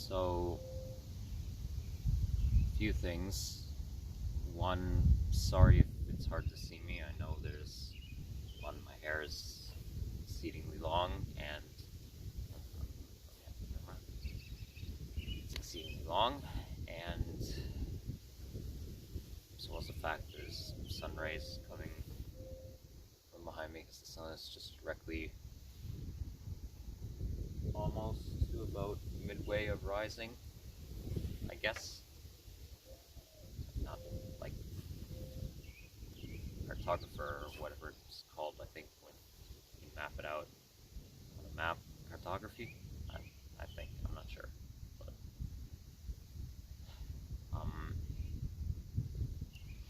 So, a few things. One, sorry if it's hard to see me. I know there's a lot of my hair is exceedingly long, and it's exceedingly long, and as well as the fact there's sun rays coming from behind me because the sun is just directly almost to about midway of rising, I guess. Not like cartographer or whatever it's called, I think, when you map it out on a map. Cartography? I think, I'm not sure. But,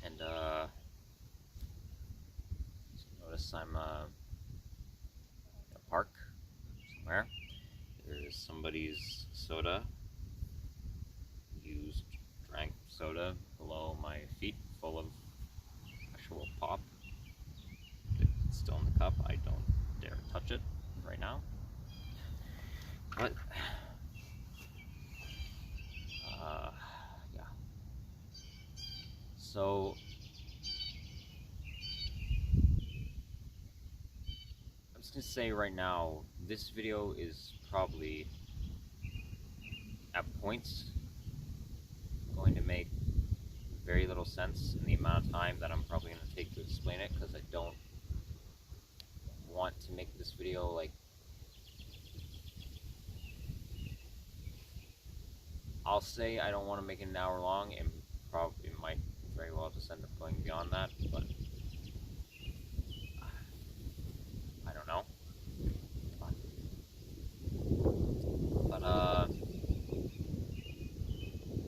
and notice I'm in a park somewhere. There's somebody's soda, used, drank soda below my feet, full of actual pop. It's still in the cup. I don't dare touch it right now. But yeah. So I'm just gonna say right now, this video is probably at points going to make very little sense in the amount of time that I'm probably going to take to explain it, because I don't want to make this video like, I'll say I don't want to make it an hour long, and probably might very well just end up going beyond that, but I don't know. But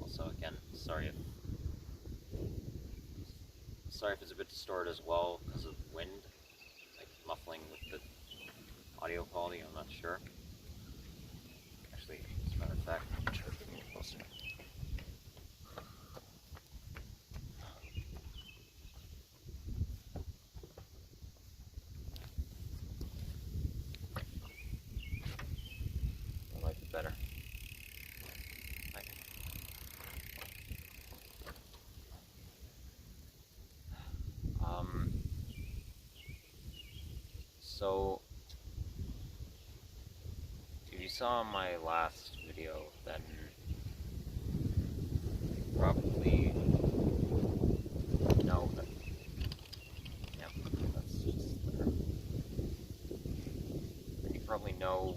also again, sorry if it's a bit distorted as well because of wind, like muffling with the audio quality. I'm not sure. Actually, as a matter of fact, I'm sure if we get closer. That might be better. Right. So if you saw my last video, then you probably know that, yeah, that's just there. And you probably know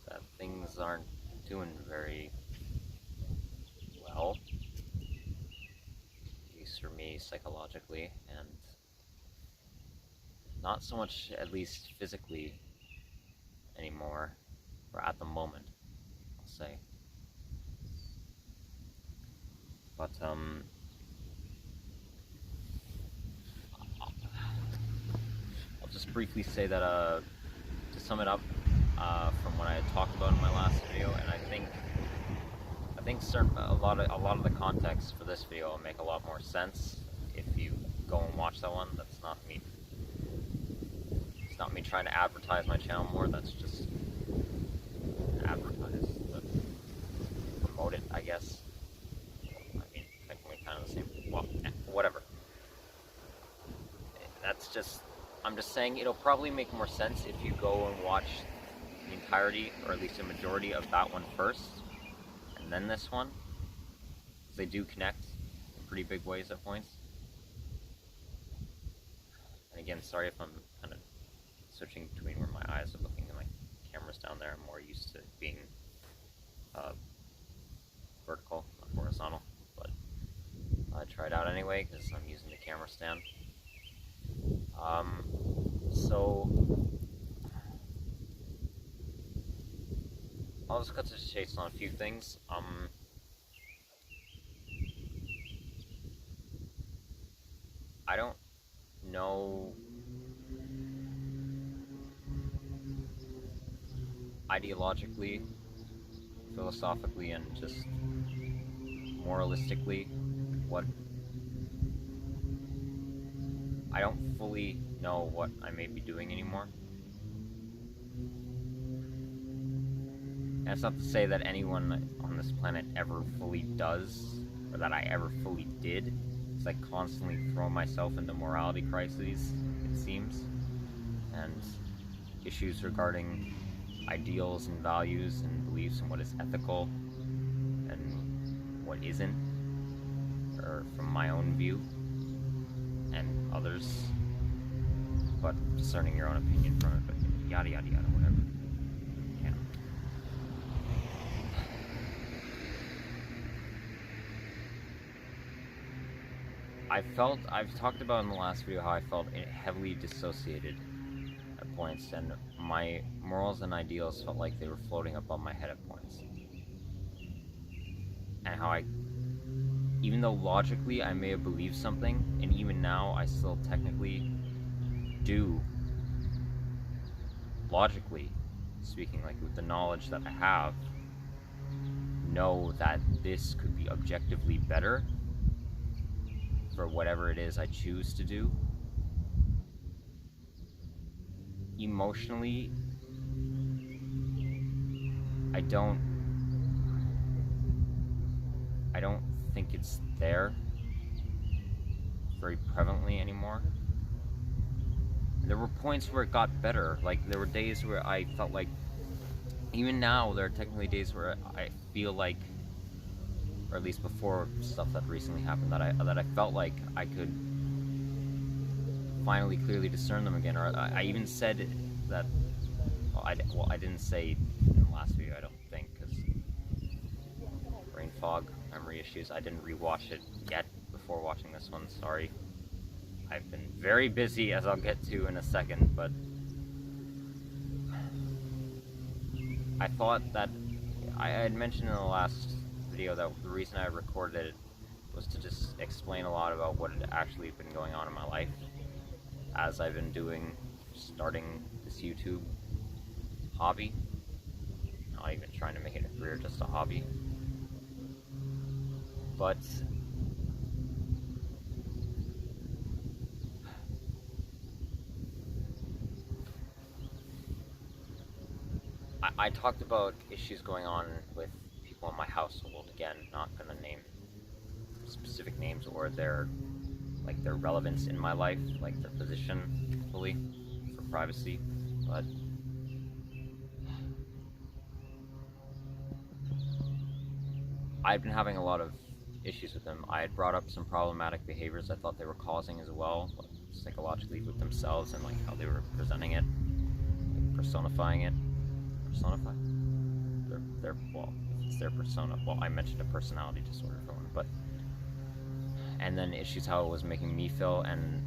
that things aren't doing very well, at least for me psychologically, and not so much, at least physically, anymore, or at the moment, I'll say. But I'll just briefly say that to sum it up, from what I had talked about in my last video, and I think a lot of the context for this video will make a lot more sense if you go and watch that one. That's not me. It's not me trying to advertise my channel more. That's just advertise, but promote it, I guess. I mean, technically kind of the same. Well, whatever. That's just. I'm just saying it'll probably make more sense if you go and watch the entirety, or at least a majority of that one first, and then this one, because they do connect in pretty big ways at points. And again, sorry if I'm kind of switching between where my eyes are looking and my camera's down there. I'm more used to being vertical, not horizontal, but I try it out anyway because I'm using the camera stand. So I'll just cut to the chase on a few things. I don't know ideologically, philosophically, and just moralistically what I don't fully know what I may be doing anymore. And it's not to say that anyone on this planet ever fully does, or that I ever fully did. It's like constantly throwing myself into morality crises, it seems, and issues regarding ideals and values and beliefs and what is ethical and what isn't, or from my own view and others, but discerning your own opinion from it, but yada yada yada, whatever. Yeah. I've talked about in the last video how I felt heavily dissociated at points, and my morals and ideals felt like they were floating above my head at points. And how even though logically I may have believed something, and even now I still technically do, logically speaking, like with the knowledge that I have, know that this could be objectively better for whatever it is I choose to do. Emotionally, I don't think it's there very prevalently anymore. There were points where it got better. Like, there were days where I felt like, even now, there are technically days where I feel like, or at least before stuff that recently happened, that I felt like I could finally clearly discern them again. Or I even said that, well, I didn't say in the last video, I don't think, because brain fog, memory issues. I didn't rewatch it yet before watching this one, sorry. I've been very busy, as I'll get to in a second, but I thought that I had mentioned in the last video that the reason I recorded it was to just explain a lot about what had actually been going on in my life as I've been starting this YouTube hobby, not even trying to make it a career, just a hobby. But I talked about issues going on with people in my household. Again, not gonna name specific names or their relevance in my life, like their position fully for privacy, but I'd been having a lot of issues with them. I had brought up some problematic behaviors I thought they were causing as well, like psychologically with themselves and like how they were presenting it, like personifying it. Personify? Well, it's their persona. Well, I mentioned a personality disorder for one, but and then issues how it was making me feel, and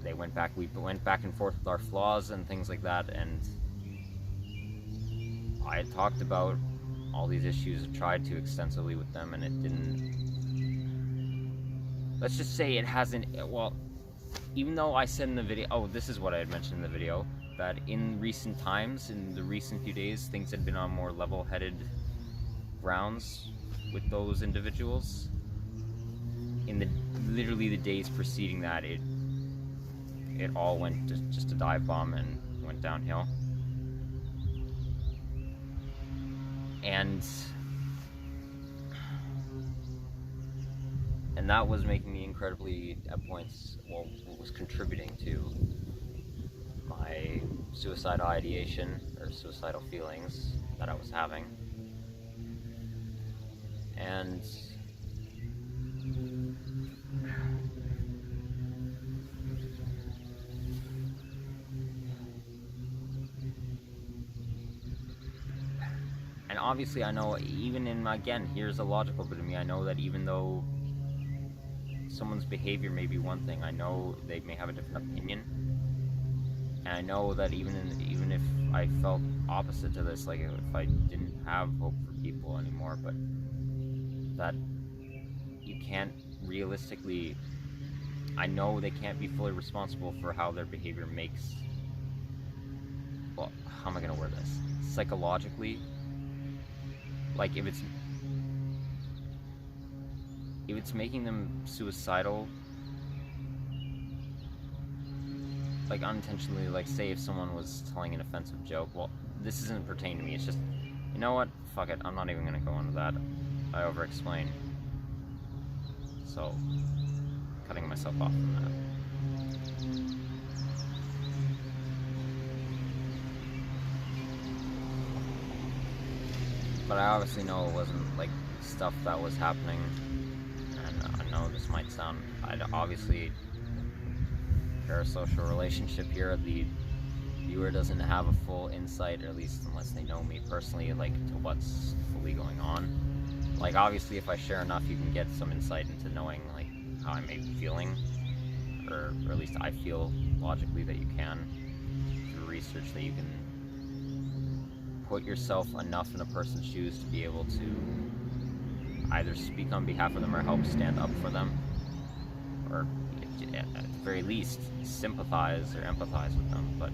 we went back and forth with our flaws and things like that, and I had talked about all these issues, tried to extensively with them, and it didn't, let's just say it hasn't, well, even though I said in the video, oh, this is what I had mentioned in the video, that in recent times, in the recent few days, things had been on more level-headed grounds with those individuals. In literally the days preceding that, it all went just a dive bomb and went downhill. And that was making me incredibly, at points, well, was contributing to my suicidal ideation, or suicidal feelings that I was having. And obviously I know, even in, again, here's a logical bit of me, I know that even though someone's behavior may be one thing, I know they may have a different opinion, and I know that even if I felt opposite to this, like if I didn't have hope for people anymore, but that you can't realistically, I know they can't be fully responsible for how their behavior makes, well, how am I gonna word this? Psychologically, like if it's making them suicidal, like, unintentionally, like, say if someone was telling an offensive joke, well, this isn't pertaining to me, it's just, you know what, fuck it, I'm not even gonna go into that. I over-explain. So, cutting myself off from that. But I obviously know it wasn't, like, stuff that was happening, and I know this might sound, obviously, parasocial relationship here, the viewer doesn't have a full insight, or at least unless they know me personally, like, to what's fully going on. Like, obviously, if I share enough, you can get some insight into knowing, like, how I may be feeling, or at least I feel logically that you can, through research, that you can put yourself enough in a person's shoes to be able to either speak on behalf of them or help stand up for them, or at the very least sympathize or empathize with them. But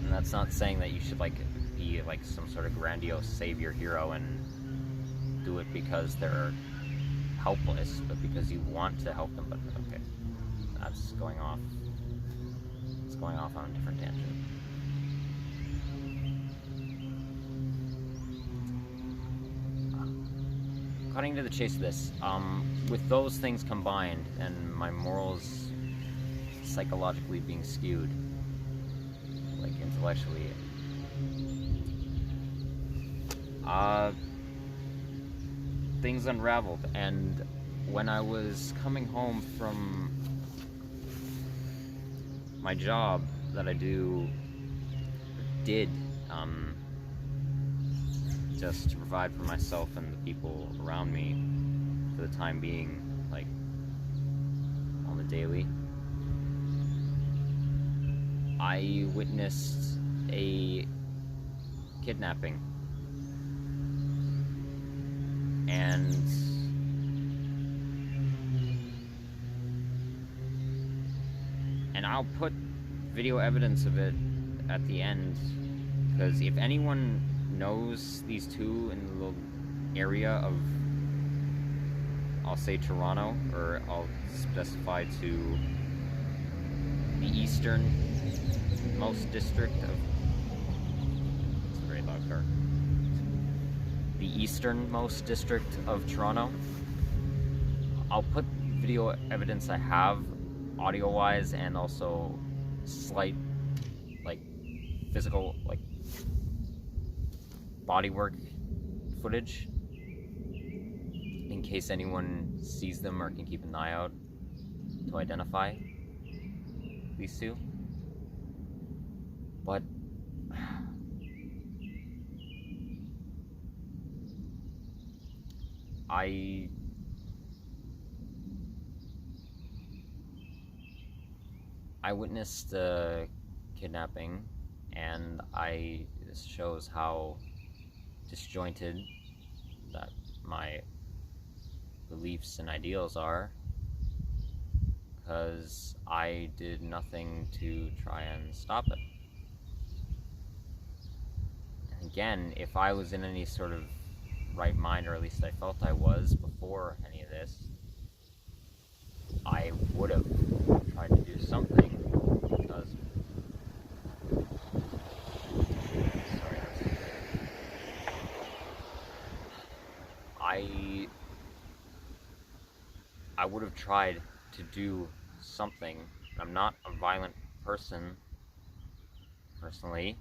and that's not saying that you should like be like some sort of grandiose savior hero and do it because they're helpless, but because you want to help them. But okay, that's going off. It's going off on a different tangent. Cutting to the chase of this, with those things combined and my morals psychologically being skewed, like intellectually, things unraveled. And when I was coming home from my job that I did just to provide for myself and the people around me for the time being, like on the daily, I witnessed a kidnapping. And I'll put video evidence of it at the end, because if anyone knows these two in the little area of, I'll say Toronto, or I'll specify to the easternmost district of, it's a very loud car, the easternmost district of Toronto, I'll put video evidence I have, audio-wise, and also slight, like, physical, like, bodywork footage, in case anyone sees them or can keep an eye out to identify these two. But I witnessed the kidnapping, and this shows how disjointed that my beliefs and ideals are, because I did nothing to try and stop it. And again, if I was in any sort of right mind, or at least I felt I was before any of this, I would have tried to do something, because I would have tried to do something. I'm not a violent person, personally.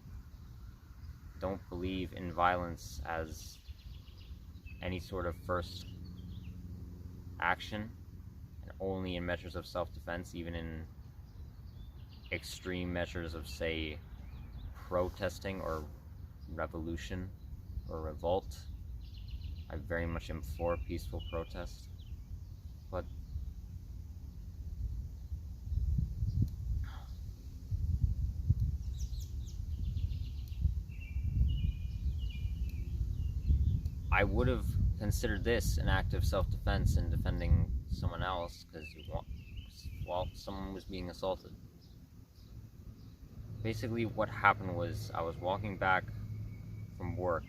Don't believe in violence as any sort of first action, and only in measures of self-defense, even in extreme measures of, say, protesting or revolution or revolt. I very much am for peaceful protest, but I would have considered this an act of self-defense in defending someone else, because someone was being assaulted. Basically, what happened was I was walking back from work,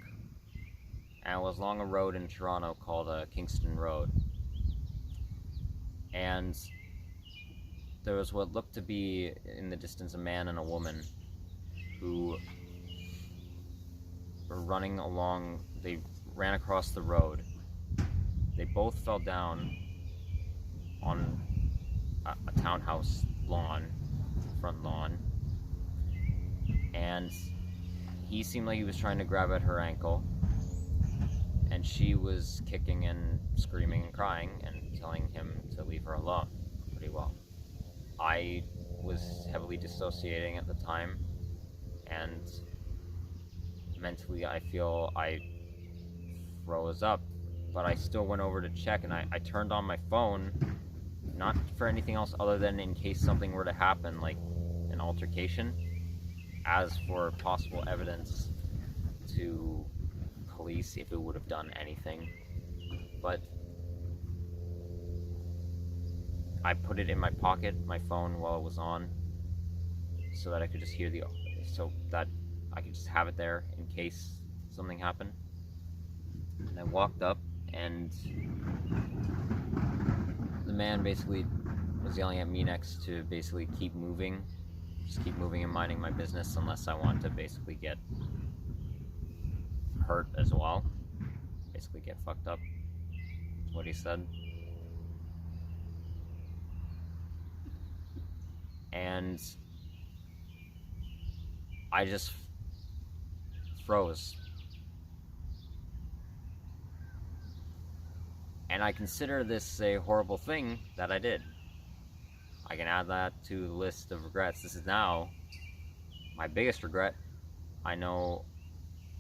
and I was along a road in Toronto called Kingston Road. And there was what looked to be in the distance a man and a woman who were running along. They ran across the road. They both fell down on a townhouse lawn, front lawn, and he seemed like he was trying to grab at her ankle, and she was kicking and screaming and crying and telling him to leave her alone pretty well. I was heavily dissociating at the time, and mentally I feel I froze up, but I still went over to check, and I turned on my phone, not for anything else other than in case something were to happen, like an altercation, as for possible evidence to police if it would have done anything. But I put it in my pocket, my phone, while it was on, so that I could just hear so that I could just have it there in case something happened. And I walked up, and the man basically was yelling at me next to basically keep moving, just keep moving and minding my business unless I want to basically get hurt as well, basically get fucked up. That's what he said. And I just froze. And I consider this a horrible thing that I did. I can add that to the list of regrets. This is now my biggest regret, I know,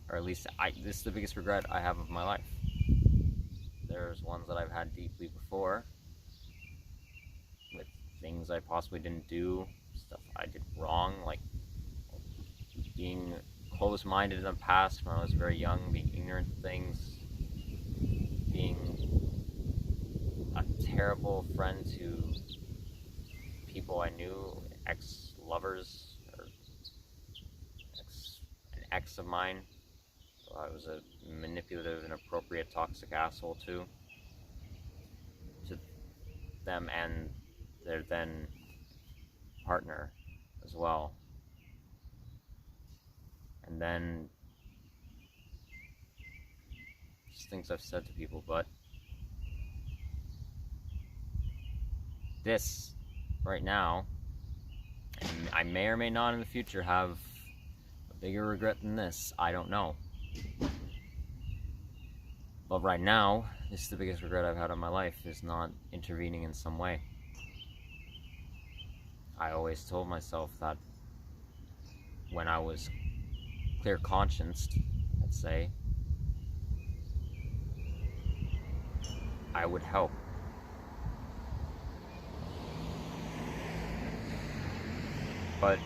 or at least this is the biggest regret I have of my life. There's ones that I've had deeply before, with things I possibly didn't do, stuff I did wrong, like being closed-minded in the past when I was very young, being ignorant to things, being a terrible friend to people I knew, ex-lovers, or an ex of mine. I was a manipulative, inappropriate, toxic asshole to them and their then partner as well. And then just things I've said to people, but this right now, and I may or may not in the future have a bigger regret than this, I don't know. But right now, this is the biggest regret I've had in my life, is not intervening in some way. I always told myself that when I was clear-conscienced, let's say, I would help. But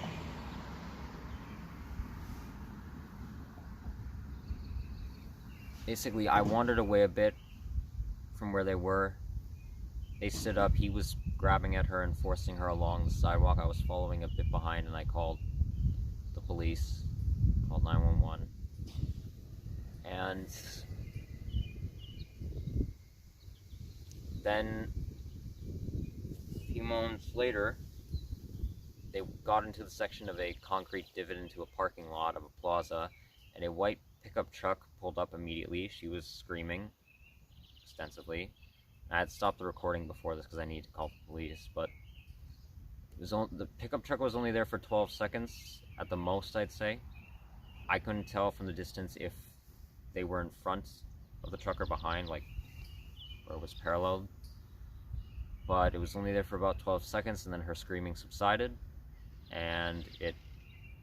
basically, I wandered away a bit from where they were. They stood up. He was grabbing at her and forcing her along the sidewalk. I was following a bit behind, and I called the police, called 911. And then a few moments later, they got into the section of a concrete divot into a parking lot of a plaza, and a white pickup truck pulled up immediately. She was screaming extensively. I had stopped the recording before this because I needed to call the police, but the pickup truck was only there for 12 seconds at the most, I'd say. I couldn't tell from the distance if they were in front of the truck or behind, like where it was paralleled. But it was only there for about 12 seconds, and then her screaming subsided, and it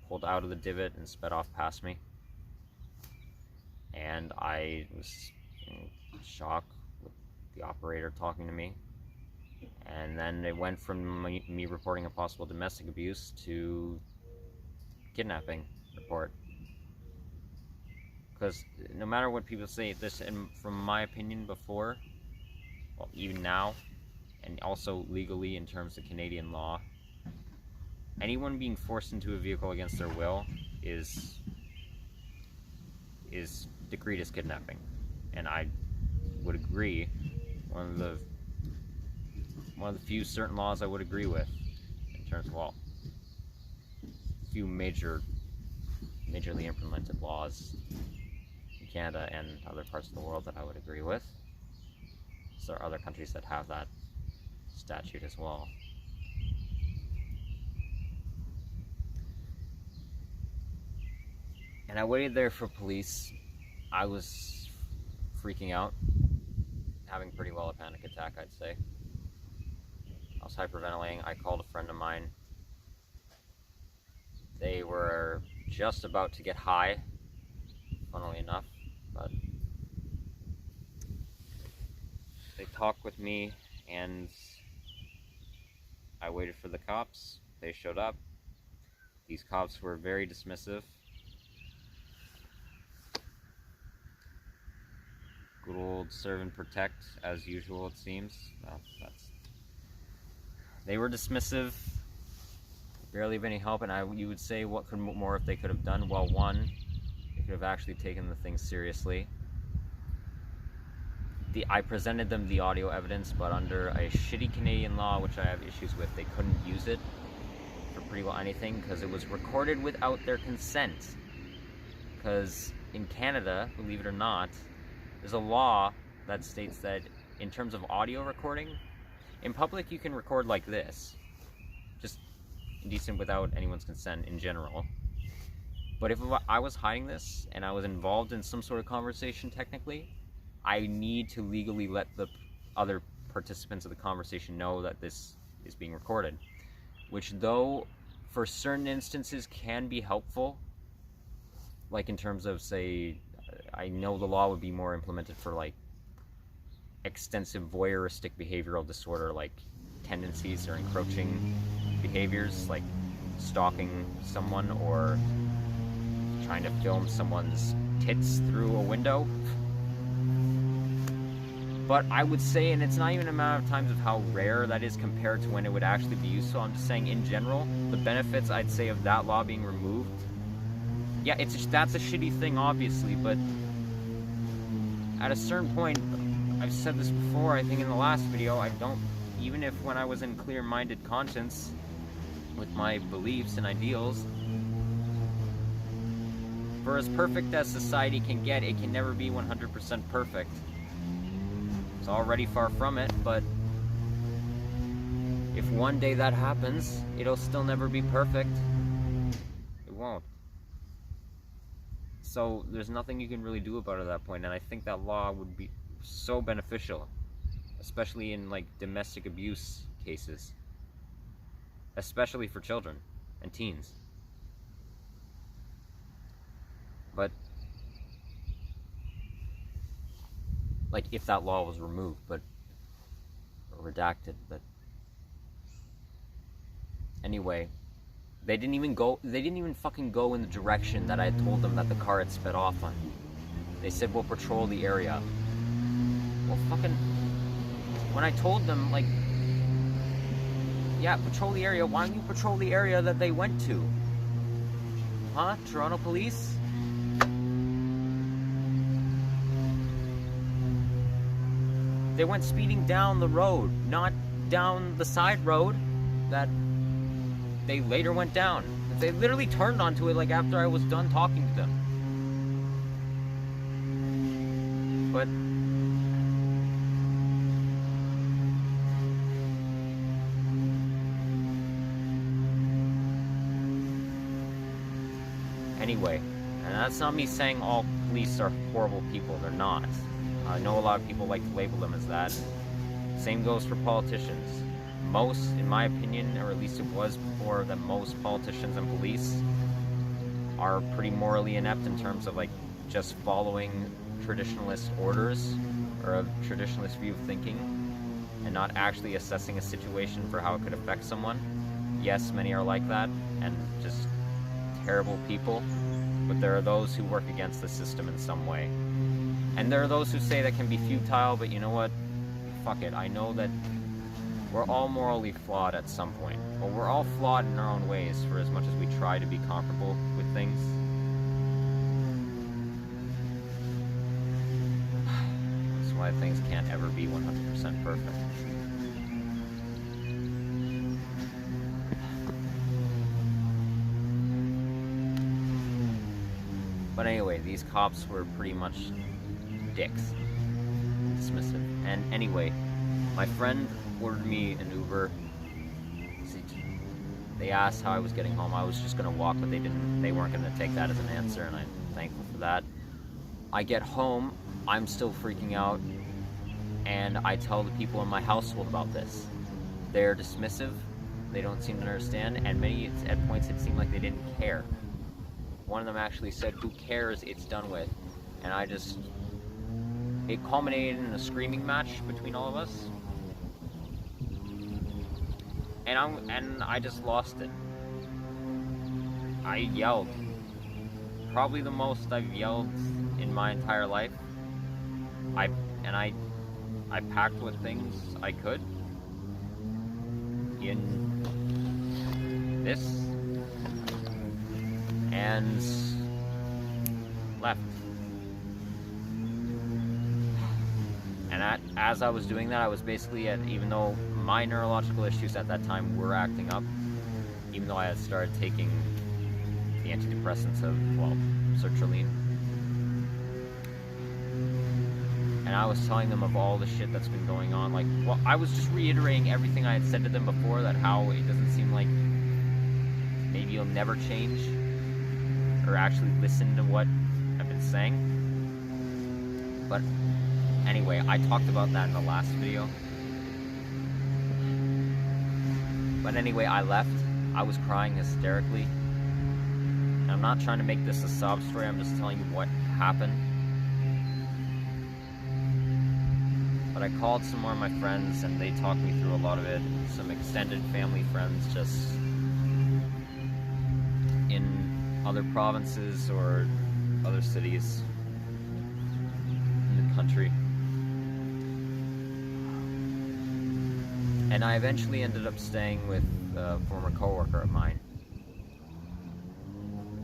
pulled out of the divot and sped off past me. And I was in shock with the operator talking to me. And then it went from me reporting a possible domestic abuse to kidnapping report. Because no matter what people say, this, and from my opinion before, well, even now, and also legally in terms of Canadian law, anyone being forced into a vehicle against their will is decreed as kidnapping. And I would agree, one of the few certain laws I would agree with. terms of, well, a few majorly implemented laws in Canada and other parts of the world that I would agree with. So there are other countries that have that statute as well. And I waited there for police. I was freaking out, having pretty well a panic attack, I'd say. I was hyperventilating. I called a friend of mine. They were just about to get high, funnily enough, but they talked with me, and I waited for the cops. They showed up. These cops were very dismissive. Good old serve and protect, as usual, it seems. They were dismissive, barely of any help, and you would say, what more if they could have done? Well, one, they could have actually taken the thing seriously. I presented them the audio evidence, but under a shitty Canadian law, which I have issues with, they couldn't use it for pretty well anything, because it was recorded without their consent. Because in Canada, believe it or not, there's a law that states that in terms of audio recording, in public you can record like this, just indecent without anyone's consent in general. But if I was hiding this and I was involved in some sort of conversation technically, I need to legally let the other participants of the conversation know that this is being recorded. Which, though for certain instances can be helpful, like in terms of, say, I know the law would be more implemented for like extensive voyeuristic behavioral disorder, like tendencies or encroaching behaviors, like stalking someone or trying to film someone's tits through a window. But I would say, and it's not even a matter of times of how rare that is compared to when it would actually be useful, I'm just saying in general, the benefits I'd say of that law being removed, yeah, that's a shitty thing, obviously, but at a certain point, I've said this before, I think in the last video, even if when I was in clear-minded conscience with my beliefs and ideals, for as perfect as society can get, it can never be 100% perfect. It's already far from it, but if one day that happens, it'll still never be perfect. It won't. So there's nothing you can really do about it at that point, and I think that law would be so beneficial, especially in like domestic abuse cases, especially for children and teens. But like if that law was removed, but or redacted, but anyway, they didn't even fucking go in the direction that I had told them that the car had sped off on. They said, we'll patrol the area. Well, fucking, when I told them, like, yeah, patrol the area, why don't you patrol the area that they went to? Huh? Toronto police? They went speeding down the road, not down the side road that they later went down. They literally turned onto it like after I was done talking to them. But anyway, and that's not me saying all police are horrible people. They're not. I know a lot of people like to label them as that. Same goes for politicians. Most, in my opinion, or at least it was before, that most politicians and police are pretty morally inept in terms of like just following traditionalist orders or a traditionalist view of thinking and not actually assessing a situation for how it could affect someone. Yes, many are like that and just terrible people, but there are those who work against the system in some way. And there are those who say that can be futile, but you know what? Fuck it. I know that we're all morally flawed at some point. But we're all flawed in our own ways for as much as we try to be comparable with things. That's why things can't ever be 100% perfect. these cops were pretty much dicks. Dismissive. And anyway, my friend ordered me an Uber. They asked how I was getting home. I was just gonna walk, but they weren't gonna take that as an answer, and I'm thankful for that. I get home, I'm still freaking out, and I tell the people in my household about this. They're dismissive, they don't seem to understand, and at points it seemed like they didn't care. One of them actually said, "Who cares, it's done with." And it culminated in a screaming match between all of us. And I just lost it. I yelled. Probably the most I've yelled in my entire life. I packed what things I could in this and left. And as I was doing that, I was basically even though my neurological issues at that time were acting up, even though I had started taking the antidepressants of, well, sertraline. And I was telling them of all the shit that's been going on. Like, well, I was just reiterating everything I had said to them before, that how it doesn't seem like maybe you'll never change or actually listen to what I've been saying. But anyway, I talked about that in the last video. But anyway, I left. I was crying hysterically. And I'm not trying to make this a sob story, I'm just telling you what happened. But I called some more of my friends and they talked me through a lot of it. Some extended family friends just in other provinces or other cities in the country. And I eventually ended up staying with a former coworker of mine.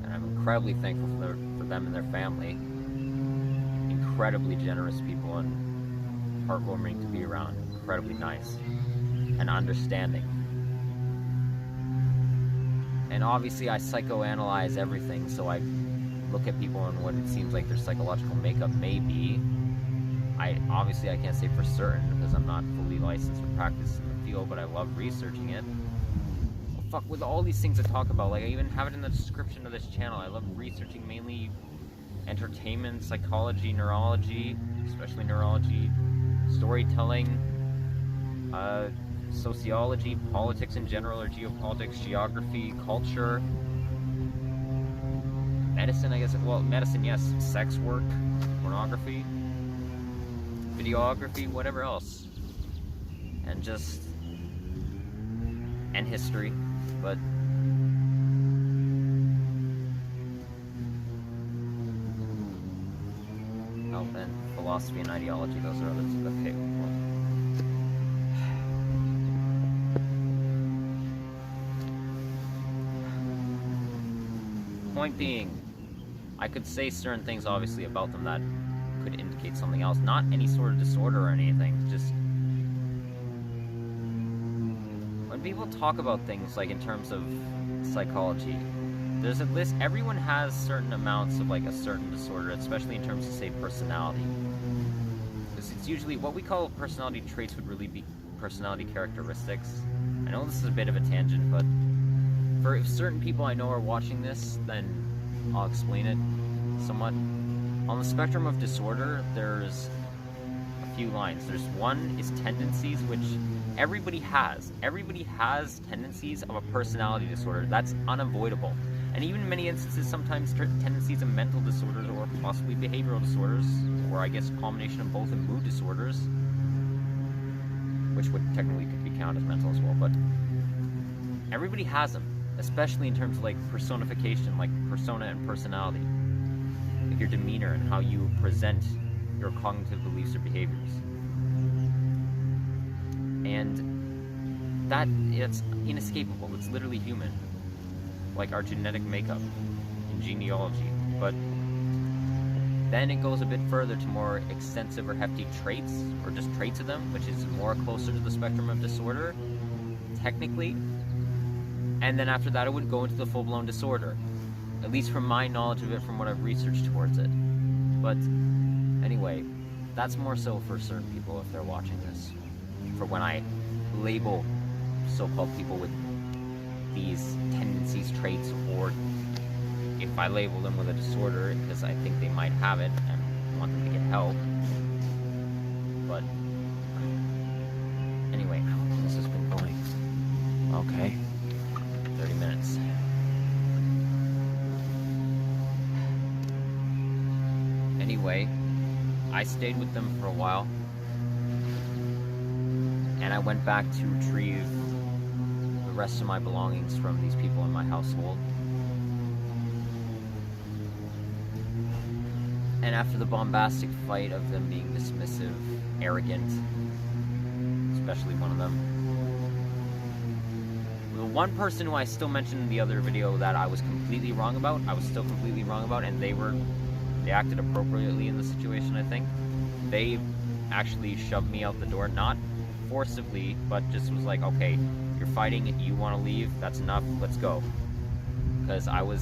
And I'm incredibly thankful for them and their family. Incredibly generous people and heartwarming to be around. Incredibly nice and understanding. And obviously I psychoanalyze everything, so I look at people and what it seems like their psychological makeup may be. Obviously I can't say for certain because I'm not fully licensed or practiced in the field, but I love researching it. Well, fuck, with all these things I talk about, like I even have it in the description of this channel, I love researching mainly entertainment, psychology, neurology, especially neurology, storytelling, sociology, politics in general, or geopolitics, geography, culture, medicine, I guess. Well, medicine, yes. Sex work, pornography, videography, whatever else. And and history, but health and philosophy and ideology, those are others. Okay, well. Point being, I could say certain things obviously about them that could indicate something else. Not any sort of disorder or anything, just when people talk about things like in terms of psychology, there's a list. Everyone has certain amounts of like a certain disorder, especially in terms of, say, personality. Because it's usually what we call personality traits would really be personality characteristics. I know this is a bit of a tangent, but for if certain people I know are watching this, then I'll explain it somewhat. On the spectrum of disorder, there's a few lines. There's one is tendencies, which everybody has. Everybody has tendencies of a personality disorder. That's unavoidable. And even in many instances, sometimes tendencies of mental disorders or possibly behavioral disorders, or I guess a combination of both, and mood disorders, which would technically could be counted as mental as well, but everybody has them, especially in terms of like personification, like persona and personality, like your demeanor and how you present your cognitive beliefs or behaviors. And it's inescapable. It's literally human, like our genetic makeup and genealogy. But then it goes a bit further to more extensive or hefty traits, or just traits of them, which is more closer to the spectrum of disorder, technically. And then after that, it would go into the full-blown disorder, at least from my knowledge of it, from what I've researched towards it. But anyway, that's more so for certain people if they're watching this. For when I label so-called people with these tendencies, traits, or if I label them with a disorder because I think they might have it and want them to get help. But anyway, how long has this been going? Okay, 30 minutes. Anyway, I stayed with them for a while, and I went back to retrieve the rest of my belongings from these people in my household. And after the bombastic fight of them being dismissive, arrogant, especially one of them, the one person who I still mentioned in the other video that I was completely wrong about, and they acted appropriately in the situation, I think. They actually shoved me out the door, not forcibly, but just was like, okay, you're fighting, you want to leave, that's enough, let's go. Because I will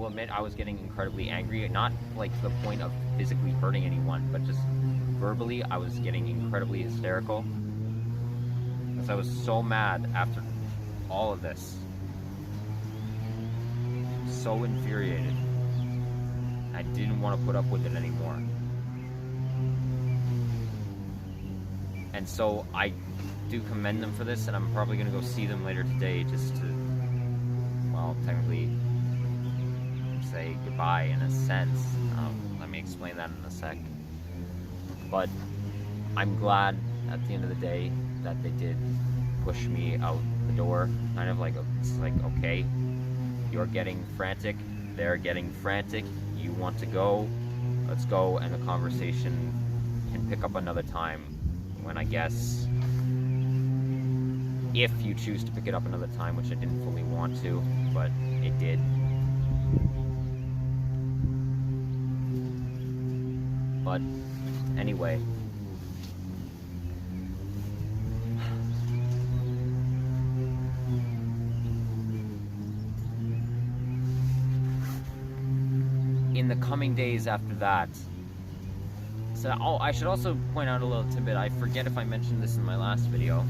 admit, I was getting incredibly angry, not like to the point of physically hurting anyone, but just verbally, I was getting incredibly hysterical. Because I was so mad after all of this. So infuriated. I didn't want to put up with it anymore. And so I do commend them for this, and I'm probably going to go see them later today just to, well, technically say goodbye in a sense. Let me explain that in a sec. But I'm glad at the end of the day that they did push me out the door. Kind of like, it's like, okay, you're getting frantic, they're getting frantic, you want to go, let's go, and the conversation can pick up another time when, I guess, if you choose to pick it up another time, which I didn't fully want to, but it did. But anyway, in the coming days after that, so I should also point out a little tidbit. I forget if I mentioned this in my last video.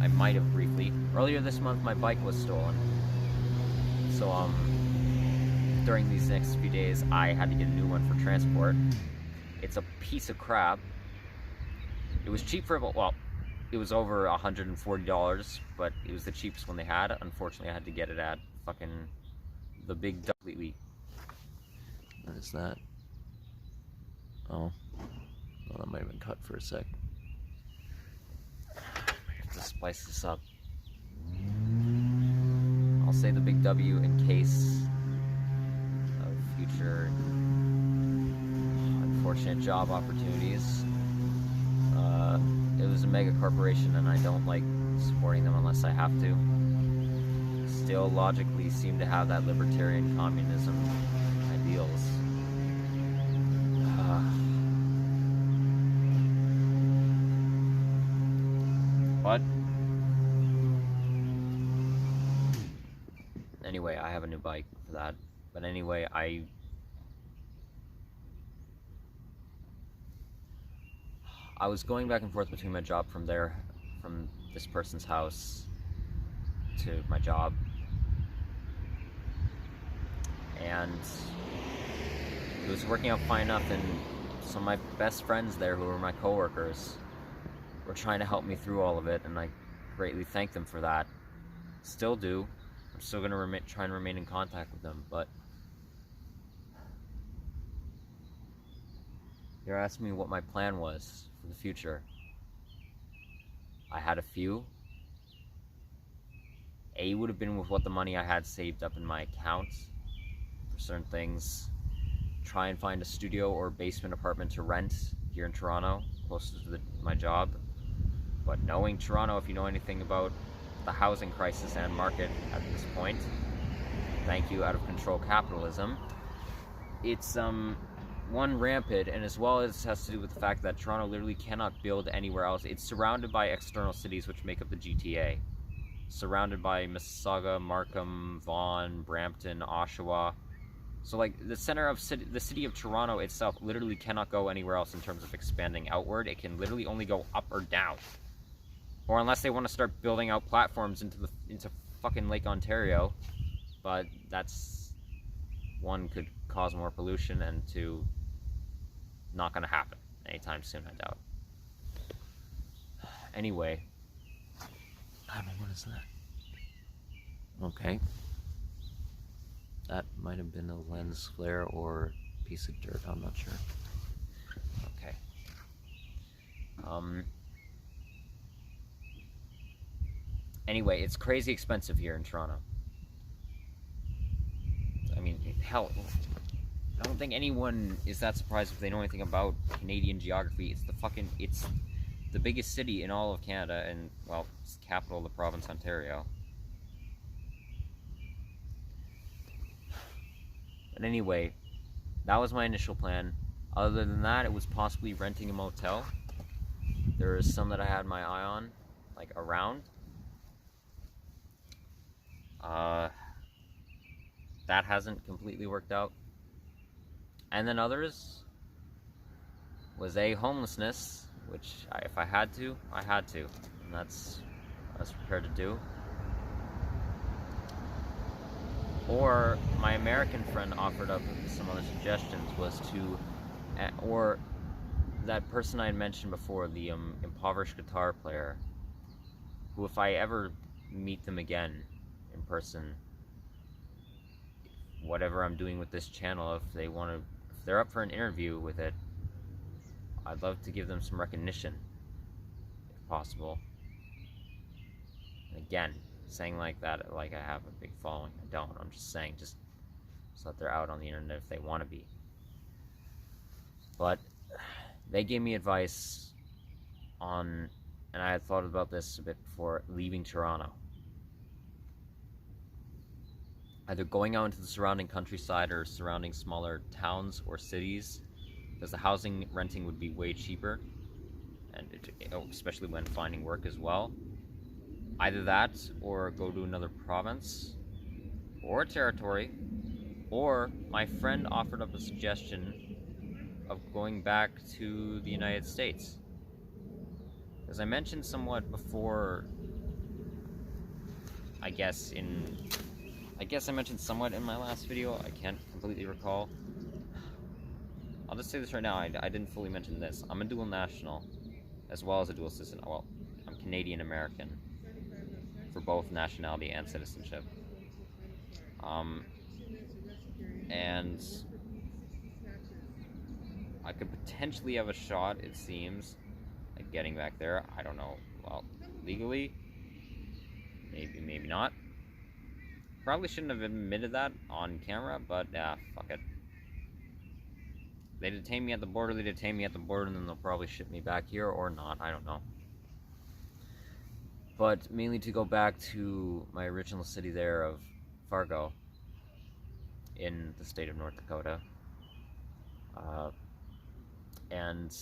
I might have briefly. Earlier this month, my bike was stolen. So, during these next few days, I had to get a new one for transport. It's a piece of crap. It was cheap for about, well, it was over $140, but it was the cheapest one they had. Unfortunately, I had to get it at fucking the big W. What is that? Oh, well, that might have been cut for a sec. I have to spice this up. I'll say the big W in case of future unfortunate job opportunities. It was a mega corporation, and I don't like supporting them unless I have to. Still logically seem to have that libertarian communism ideals. But anyway, I have a new bike for that. But anyway, I was going back and forth between my job from this person's house to my job, and it was working out fine enough, and some of my best friends there, who were my coworkers, were trying to help me through all of it, and I greatly thank them for that. Still do. I'm still going to try and remain in contact with them, but you're asking me what my plan was for the future. I had a few. A would have been with what the money I had saved up in my account for certain things. Try and find a studio or basement apartment to rent here in Toronto, close to my job. But knowing Toronto, if you know anything about the housing crisis and market at this point, thank you, out of control capitalism, it's one, rampant, and as well as has to do with the fact that Toronto literally cannot build anywhere else. It's surrounded by external cities which make up the GTA. Surrounded by Mississauga, Markham, Vaughan, Brampton, Oshawa, So like the center of the city of Toronto itself literally cannot go anywhere else in terms of expanding outward. It can literally only go up or down, or unless they want to start building out platforms into fucking Lake Ontario, but that's, one, could cause more pollution, and two, not gonna happen anytime soon, I doubt. Anyway, I don't know, what is that? Okay. That might have been a lens flare or piece of dirt, I'm not sure. Okay. Anyway, it's crazy expensive here in Toronto. I mean, hell, I don't think anyone is that surprised if they know anything about Canadian geography. It's the biggest city in all of Canada, and, well, it's the capital of the province, Ontario. But anyway, that was my initial plan. Other than that, it was possibly renting a motel. There is some that I had my eye on, like, around. That hasn't completely worked out. And then others was homelessness, which if I had to, I had to. And that's what I was prepared to do. Or my American friend offered up some other suggestions, was to, or that person I had mentioned before, the impoverished guitar player, who, if I ever meet them again in person, whatever I'm doing with this channel, if they're up for an interview with it, I'd love to give them some recognition, if possible. And again, saying like that, like I have a big following, I don't. I'm just saying, just so that they're out on the internet if they want to be. But they gave me advice on, and I had thought about this a bit before, leaving Toronto. Either going out into the surrounding countryside or surrounding smaller towns or cities, because the housing renting would be way cheaper, and especially when finding work as well. Either that, or go to another province or territory, or my friend offered up a suggestion of going back to the United States. As I mentioned somewhat before, I guess I mentioned somewhat in my last video, I can't completely recall. I'll just say this right now, I didn't fully mention this. I'm a dual national, as well as a dual citizen. Well, I'm Canadian American, for both nationality and citizenship. And I could potentially have a shot, it seems, at getting back there. I don't know. Well, legally, maybe not. Probably shouldn't have admitted that on camera, but fuck it. They detain me at the border, and then they'll probably ship me back here, or not, I don't know. But mainly to go back to my original city there of Fargo, in the state of North Dakota, and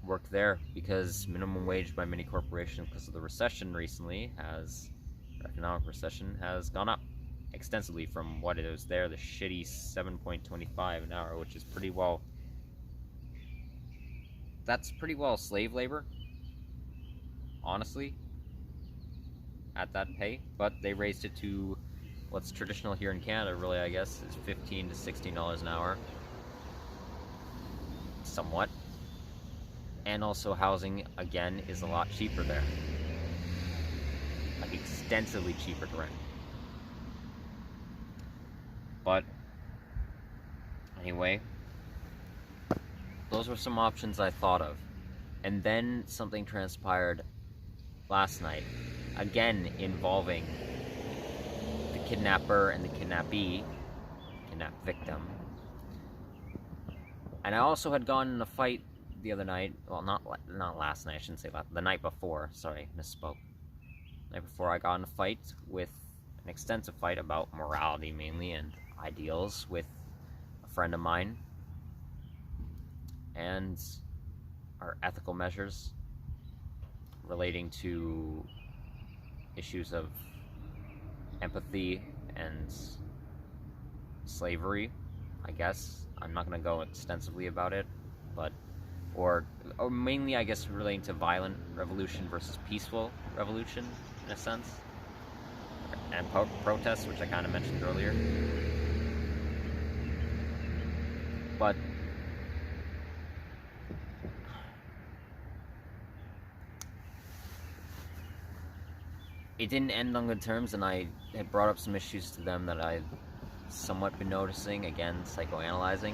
work there, because minimum wage by many corporations, because of the recession recently, economic recession, has gone up extensively from what it was there, the shitty $7.25 an hour, which is that's pretty well slave labor, honestly, at that pay. But they raised it to what's traditional here in Canada, really, I guess, is $15 to $16 an hour, somewhat. And also housing, again, is a lot cheaper there, like extensively cheaper to rent. But anyway, those were some options I thought of. And then something transpired last night, again involving the kidnapper and the kidnappee, kidnapped victim. And I also had gone in a fight the other night, well, not last night, I shouldn't say that, the night before, sorry, misspoke. The night before, I got in a fight, with an extensive fight about morality mainly, and ideals, with a friend of mine, and our ethical measures relating to issues of empathy and slavery, I guess. I'm not going to go extensively about it, but or mainly, I guess, relating to violent revolution versus peaceful revolution, in a sense, and protests, which I kind of mentioned earlier. But it didn't end on good terms, and I had brought up some issues to them that I'd somewhat been noticing, again, psychoanalyzing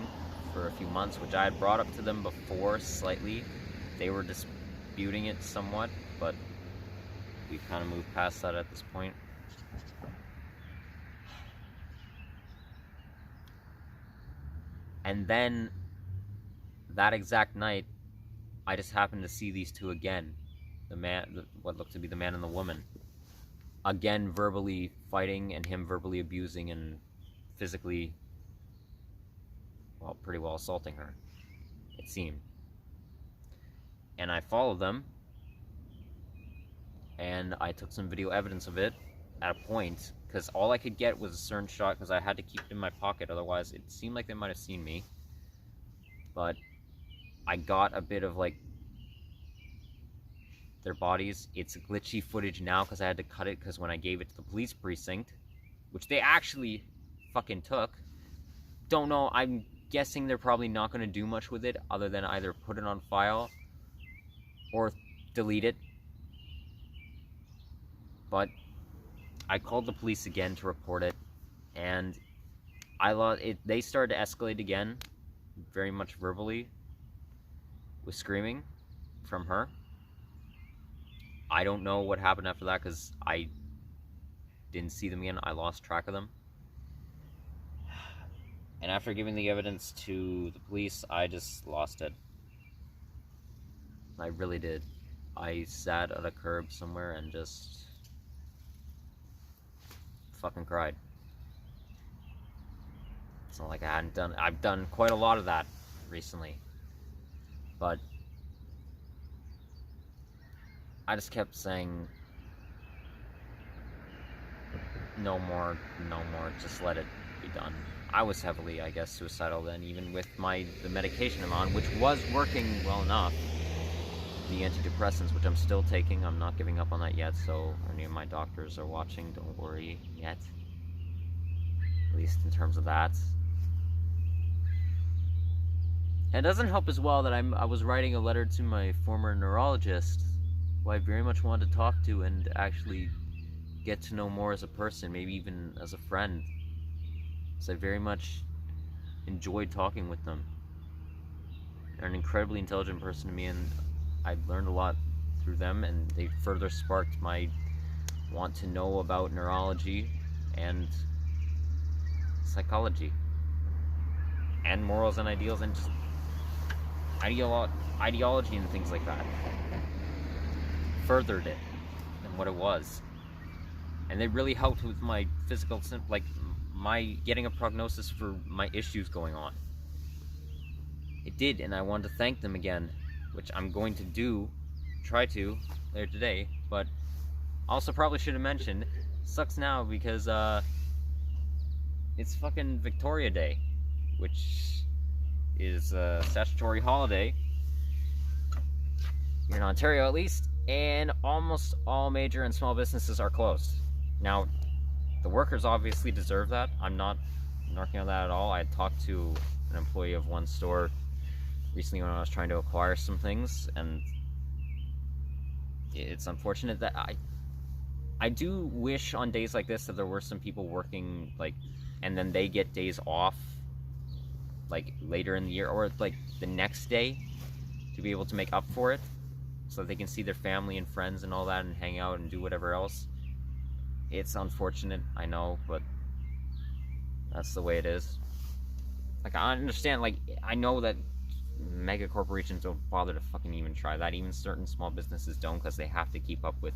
for a few months, which I had brought up to them before slightly. They were disputing it somewhat, but we've kind of moved past that at this point. And then, that exact night, I just happened to see these two again. What looked to be the man and the woman. Again, verbally fighting, and him verbally abusing and physically, well, pretty well assaulting her, it seemed. And I followed them, and I took some video evidence of it at a point, because all I could get was a certain shot, because I had to keep it in my pocket, otherwise it seemed like they might have seen me. But I got a bit of, like, their bodies. It's glitchy footage now, because I had to cut it, because when I gave it to the police precinct, which they actually fucking took, don't know, I'm guessing they're probably not going to do much with it, other than either put it on file, or delete it. But I called the police again to report it, and they started to escalate again, very much verbally, with screaming from her. I don't know what happened after that, because I didn't see them again. I lost track of them. And after giving the evidence to the police, I just lost it. I really did. I sat at a curb somewhere and just fucking cried. It's not like I hadn't done... I've done quite a lot of that recently. But I just kept saying, no more, just let it be done. I was heavily, I guess, suicidal then, even with the medication I'm on, which was working well enough. The antidepressants, which I'm still taking, I'm not giving up on that yet, so any of my doctors are watching, don't worry yet. At least in terms of that. And it doesn't help as well that I was writing a letter to my former neurologist, who I very much wanted to talk to and actually get to know more as a person, maybe even as a friend. So I very much enjoyed talking with them. They're an incredibly intelligent person to me, and I learned a lot through them, and they further sparked my want to know about neurology and psychology and morals and ideals and just ideology and things like that. Furthered it than what it was, and they really helped with my physical, like my getting a prognosis for my issues going on. It did, and I wanted to thank them again, which I'm going to try to later today. But also probably should have mentioned, sucks now because it's fucking Victoria Day, which is a statutory holiday here in Ontario at least, and almost all major and small businesses are closed. Now, the workers obviously deserve that. I'm not narking on that at all. I had talked to an employee of one store recently when I was trying to acquire some things, and it's unfortunate that I do wish on days like this that there were some people working, like, and then they get days off, like, later in the year, or, like, the next day, to be able to make up for it, so that they can see their family and friends and all that, and hang out and do whatever else. It's unfortunate, I know, but that's the way it is. Like, I understand, like, I know that mega corporations don't bother to fucking even try that. Even certain small businesses don't, because they have to keep up with,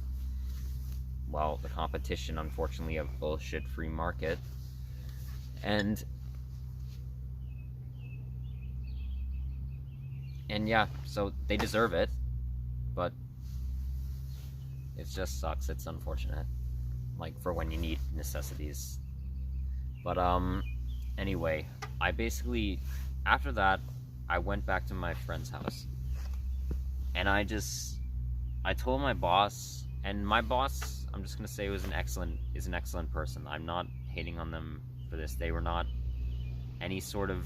well, the competition, unfortunately, of bullshit free market. And yeah, so they deserve it, but it just sucks. It's unfortunate, like, for when you need necessities. But Anyway, I basically, after that, I went back to my friend's house. And I told my boss, and my boss, I'm just gonna say, is an excellent person. I'm not hating on them for this. They were not any sort of,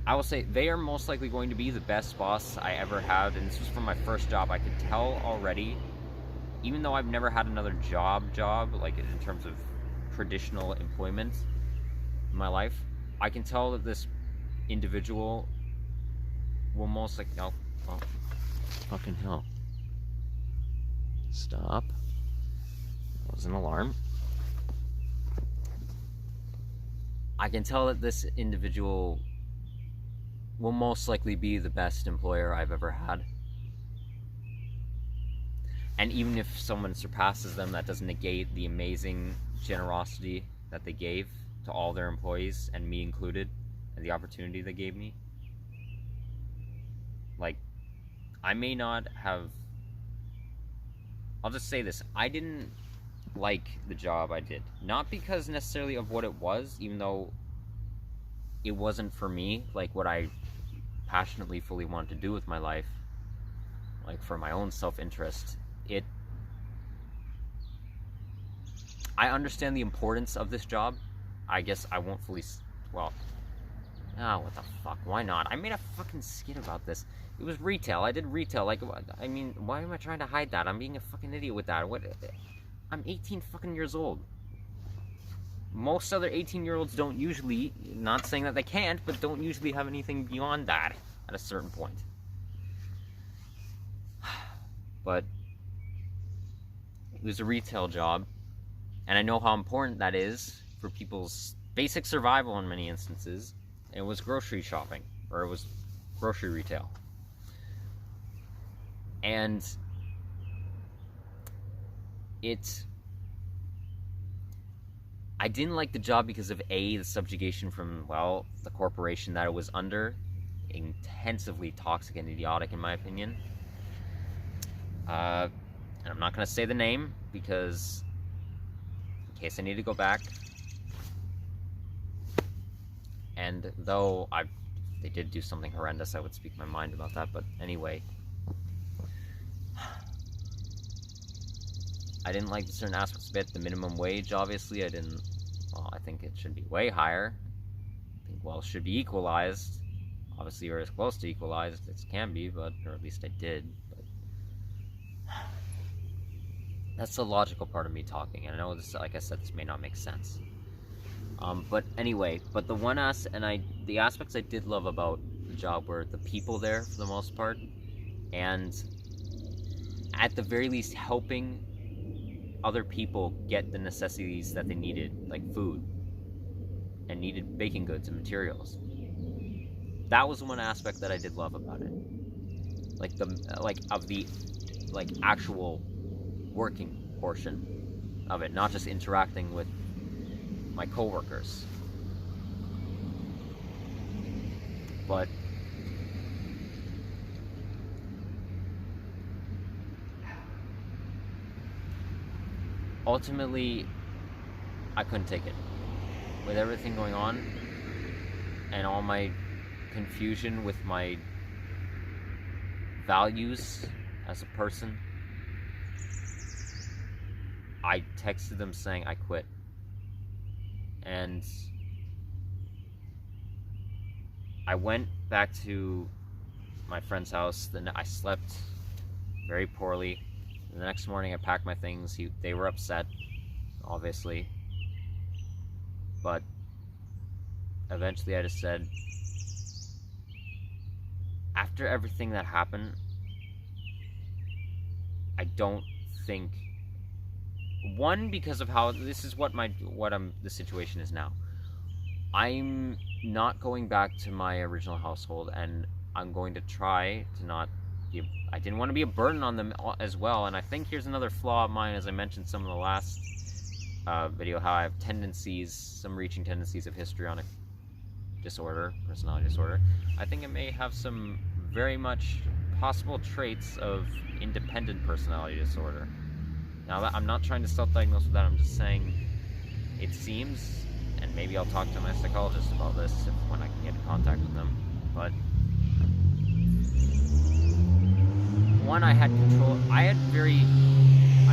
I will say, they are most likely going to be the best boss I ever had, and this was from my first job. I could tell already, even though I've never had another job, like in terms of traditional employment in my life, I can tell that this individual will most likely, oh, fucking hell. Stop. That was an alarm. I can tell that this individual will most likely be the best employer I've ever had. And even if someone surpasses them, that doesn't negate the amazing generosity that they gave to all their employees, and me included, and the opportunity they gave me. Like, I may not have, I'll just say this, I didn't like the job I did. Not because necessarily of what it was, even though it wasn't for me, like what I passionately fully wanted to do with my life, like for my own self-interest. I understand the importance of this job. I guess I won't fully, well, what the fuck, why not? I made a fucking skit about this. It was retail. I did retail. Like, I mean, why am I trying to hide that? I'm being a fucking idiot with that. What? I'm 18 fucking years old. Most other 18-year-olds don't usually, not saying that they can't, but don't usually have anything beyond that at a certain point. But it was a retail job, and I know how important that is for people's basic survival in many instances. It was grocery shopping, or it was grocery retail. And I didn't like the job because of the subjugation from, well, the corporation that it was under. Intensively toxic and idiotic, in my opinion. And I'm not going to say the name, because in case I need to go back. And though they did do something horrendous, I would speak my mind about that. But anyway, I didn't like certain aspects of it. The minimum wage, obviously, I think it should be way higher. I think, well, it should be equalized. Obviously, you're as close to equalized as it can be, but, or at least I did. But that's the logical part of me talking. And I know this, like I said, this may not make sense. But anyway, but the aspects I did love about the job were the people there, for the most part, and at the very least helping other people get the necessities that they needed, like food, and needed baking goods and materials. That was one aspect that I did love about it. Like the actual working portion of it, not just interacting with my coworkers. But ultimately, I couldn't take it. With everything going on, and all my confusion with my values as a person, I texted them saying I quit. And I went back to my friend's house. Then I slept very poorly. The next morning I packed my things. They were upset, obviously. But eventually I just said, after everything that happened, I don't think, one, because of how this is the situation is now. I'm not going back to my original household, and I'm going to try to not be, I didn't want to be a burden on them as well. And I think here's another flaw of mine, as I mentioned some of the last video, how I have some reaching tendencies of histrionic disorder, personality disorder. I think it may have some very much possible traits of independent personality disorder. Now, I'm not trying to self-diagnose with that, I'm just saying it seems, and and maybe I'll talk to my psychologist about this when I can get in contact with them. But one, I had control. I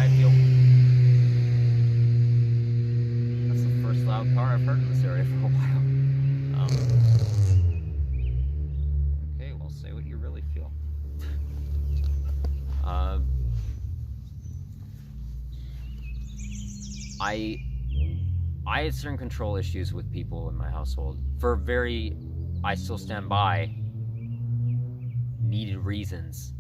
feel that's the first loud car I've heard in this area for a while. Okay, well, say what you really feel. I had certain control issues with people in my household for I still stand by, needed reasons.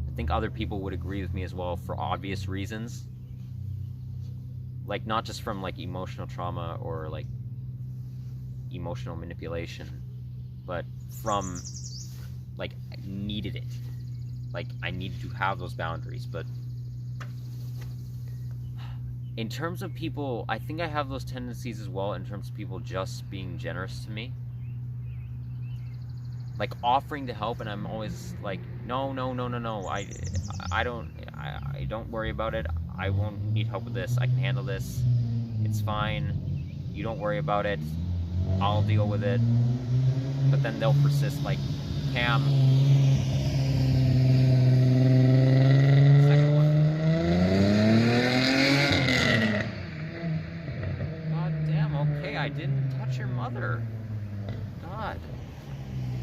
I think other people would agree with me as well for obvious reasons. Like, not just from, like, emotional trauma or, like, emotional manipulation, but from, like, I needed it. Like, I needed to have those boundaries, but in terms of people, I think I have those tendencies as well in terms of people just being generous to me. Like, offering to help, and I'm always like, no, I don't worry about it. I won't need help with this. I can handle this. It's fine. You don't worry about it. I'll deal with it. But then they'll persist, like, Cam. Second one. God damn, okay, I didn't touch your mother. God. I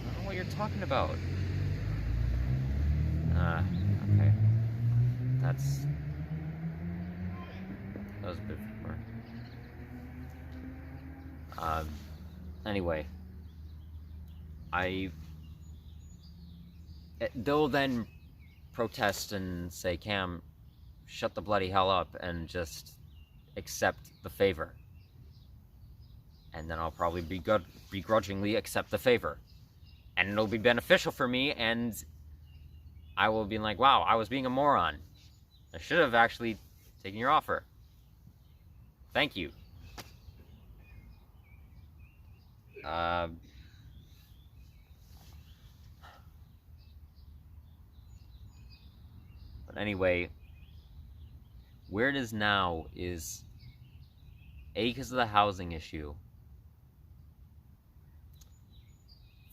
don't know what you're talking about. Okay. That was a bit more. Anyway. They'll then protest and say, Cam, shut the bloody hell up and just accept the favor. And then I'll probably begrudgingly accept the favor. And it'll be beneficial for me, and I will be like, wow, I was being a moron. I should have actually taken your offer. Thank you. But anyway, where it is now is because of the housing issue.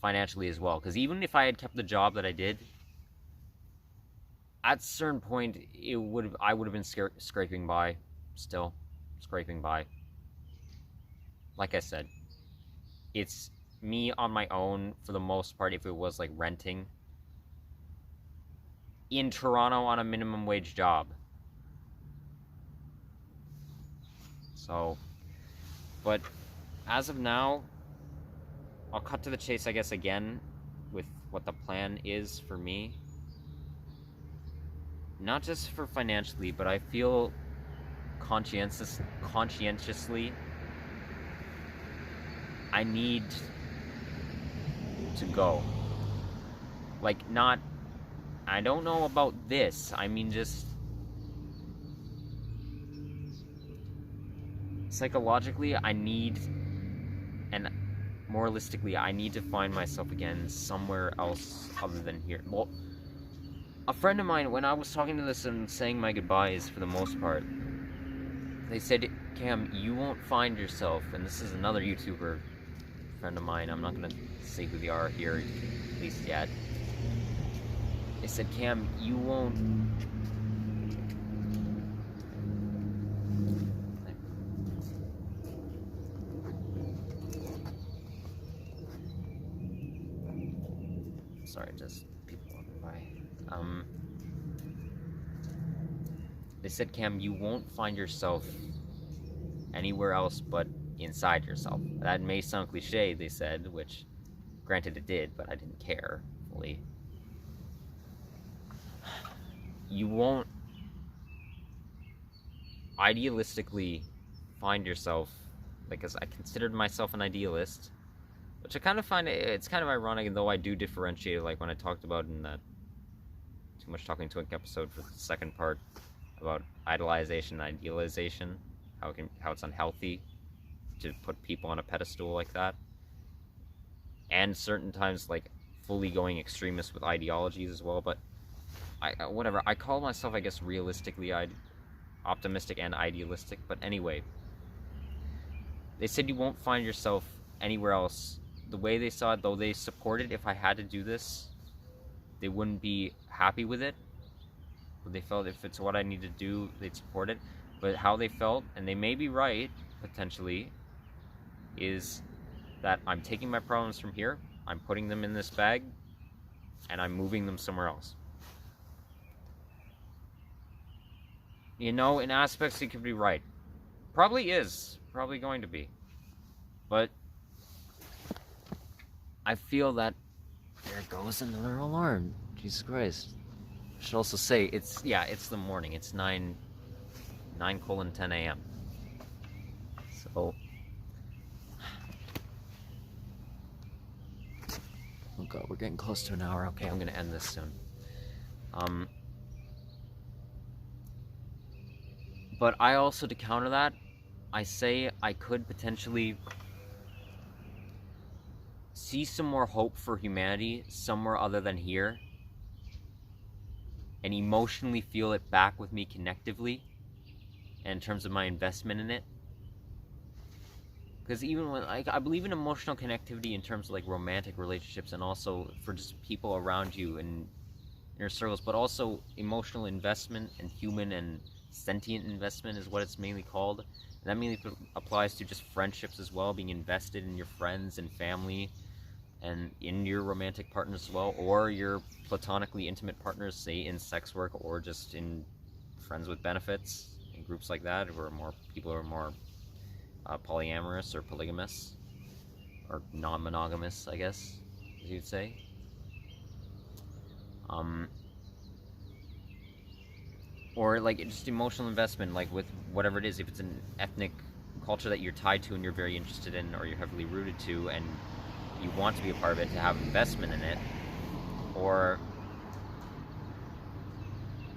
Financially as well, because even if I had kept the job that I did, at a certain point I would have been scraping by. Like I said, it's me on my own for the most part. If it was like renting in Toronto on a minimum wage job, so, but as of now, I'll cut to the chase, I guess, again, with what the plan is for me. Not just for financially, but I feel conscientiously, I need to go. Like, not, I don't know about this, I mean, just psychologically, I need, and moralistically, I need to find myself again somewhere else other than here. Well, a friend of mine, when I was talking to this and saying my goodbyes for the most part, they said, Cam, you won't find yourself, and this is another YouTuber friend of mine, I'm not going to say who they are here, at least yet. They said, Cam, you won't... Sorry, just people walking by. They said, Cam, you won't find yourself anywhere else but inside yourself. That may sound cliche, they said, which, granted it did, but I didn't care fully. You won't idealistically find yourself, because I considered myself an idealist, which I kind of find, it's kind of ironic, though I do differentiate, like when I talked about in that Too Much Talking Twink episode for the second part, about idolization and idealization, how it's unhealthy to put people on a pedestal like that, and certain times like fully going extremist with ideologies as well. But whatever, I call myself, I guess, realistically optimistic and idealistic. But anyway, They said you won't find yourself anywhere else. The way they saw it, though, they supported if I had to do this. They wouldn't be happy with it, but they felt if it's what I need to do, they'd support it. But how they felt, and they may be right, potentially, is that I'm taking my problems from here, I'm putting them in this bag, and I'm moving them somewhere else. You know, in aspects, it could be right. Probably is. Probably going to be. But I feel that there goes another alarm. Jesus Christ. I should also say, it's the morning. It's 9:10 a.m. So, oh god, we're getting close to an hour. Okay, I'm gonna end this soon. But I also, to counter that, I say I could potentially see some more hope for humanity somewhere other than here, and emotionally feel it back with me connectively, and in terms of my investment in it. Because even when, like, I believe in emotional connectivity in terms of like romantic relationships, and also for just people around you and inner circles, but also emotional investment and human and sentient investment is what it's mainly called. And that mainly applies to just friendships as well, being invested in your friends and family and in your romantic partners as well, or your platonically intimate partners, say in sex work or just in friends with benefits, in groups like that, where more people are more polyamorous or polygamous or non-monogamous, I guess, as you'd say. Or like just emotional investment, like with whatever it is, if it's an ethnic culture that you're tied to and you're very interested in, or you're heavily rooted to, and you want to be a part of it, to have investment in it, or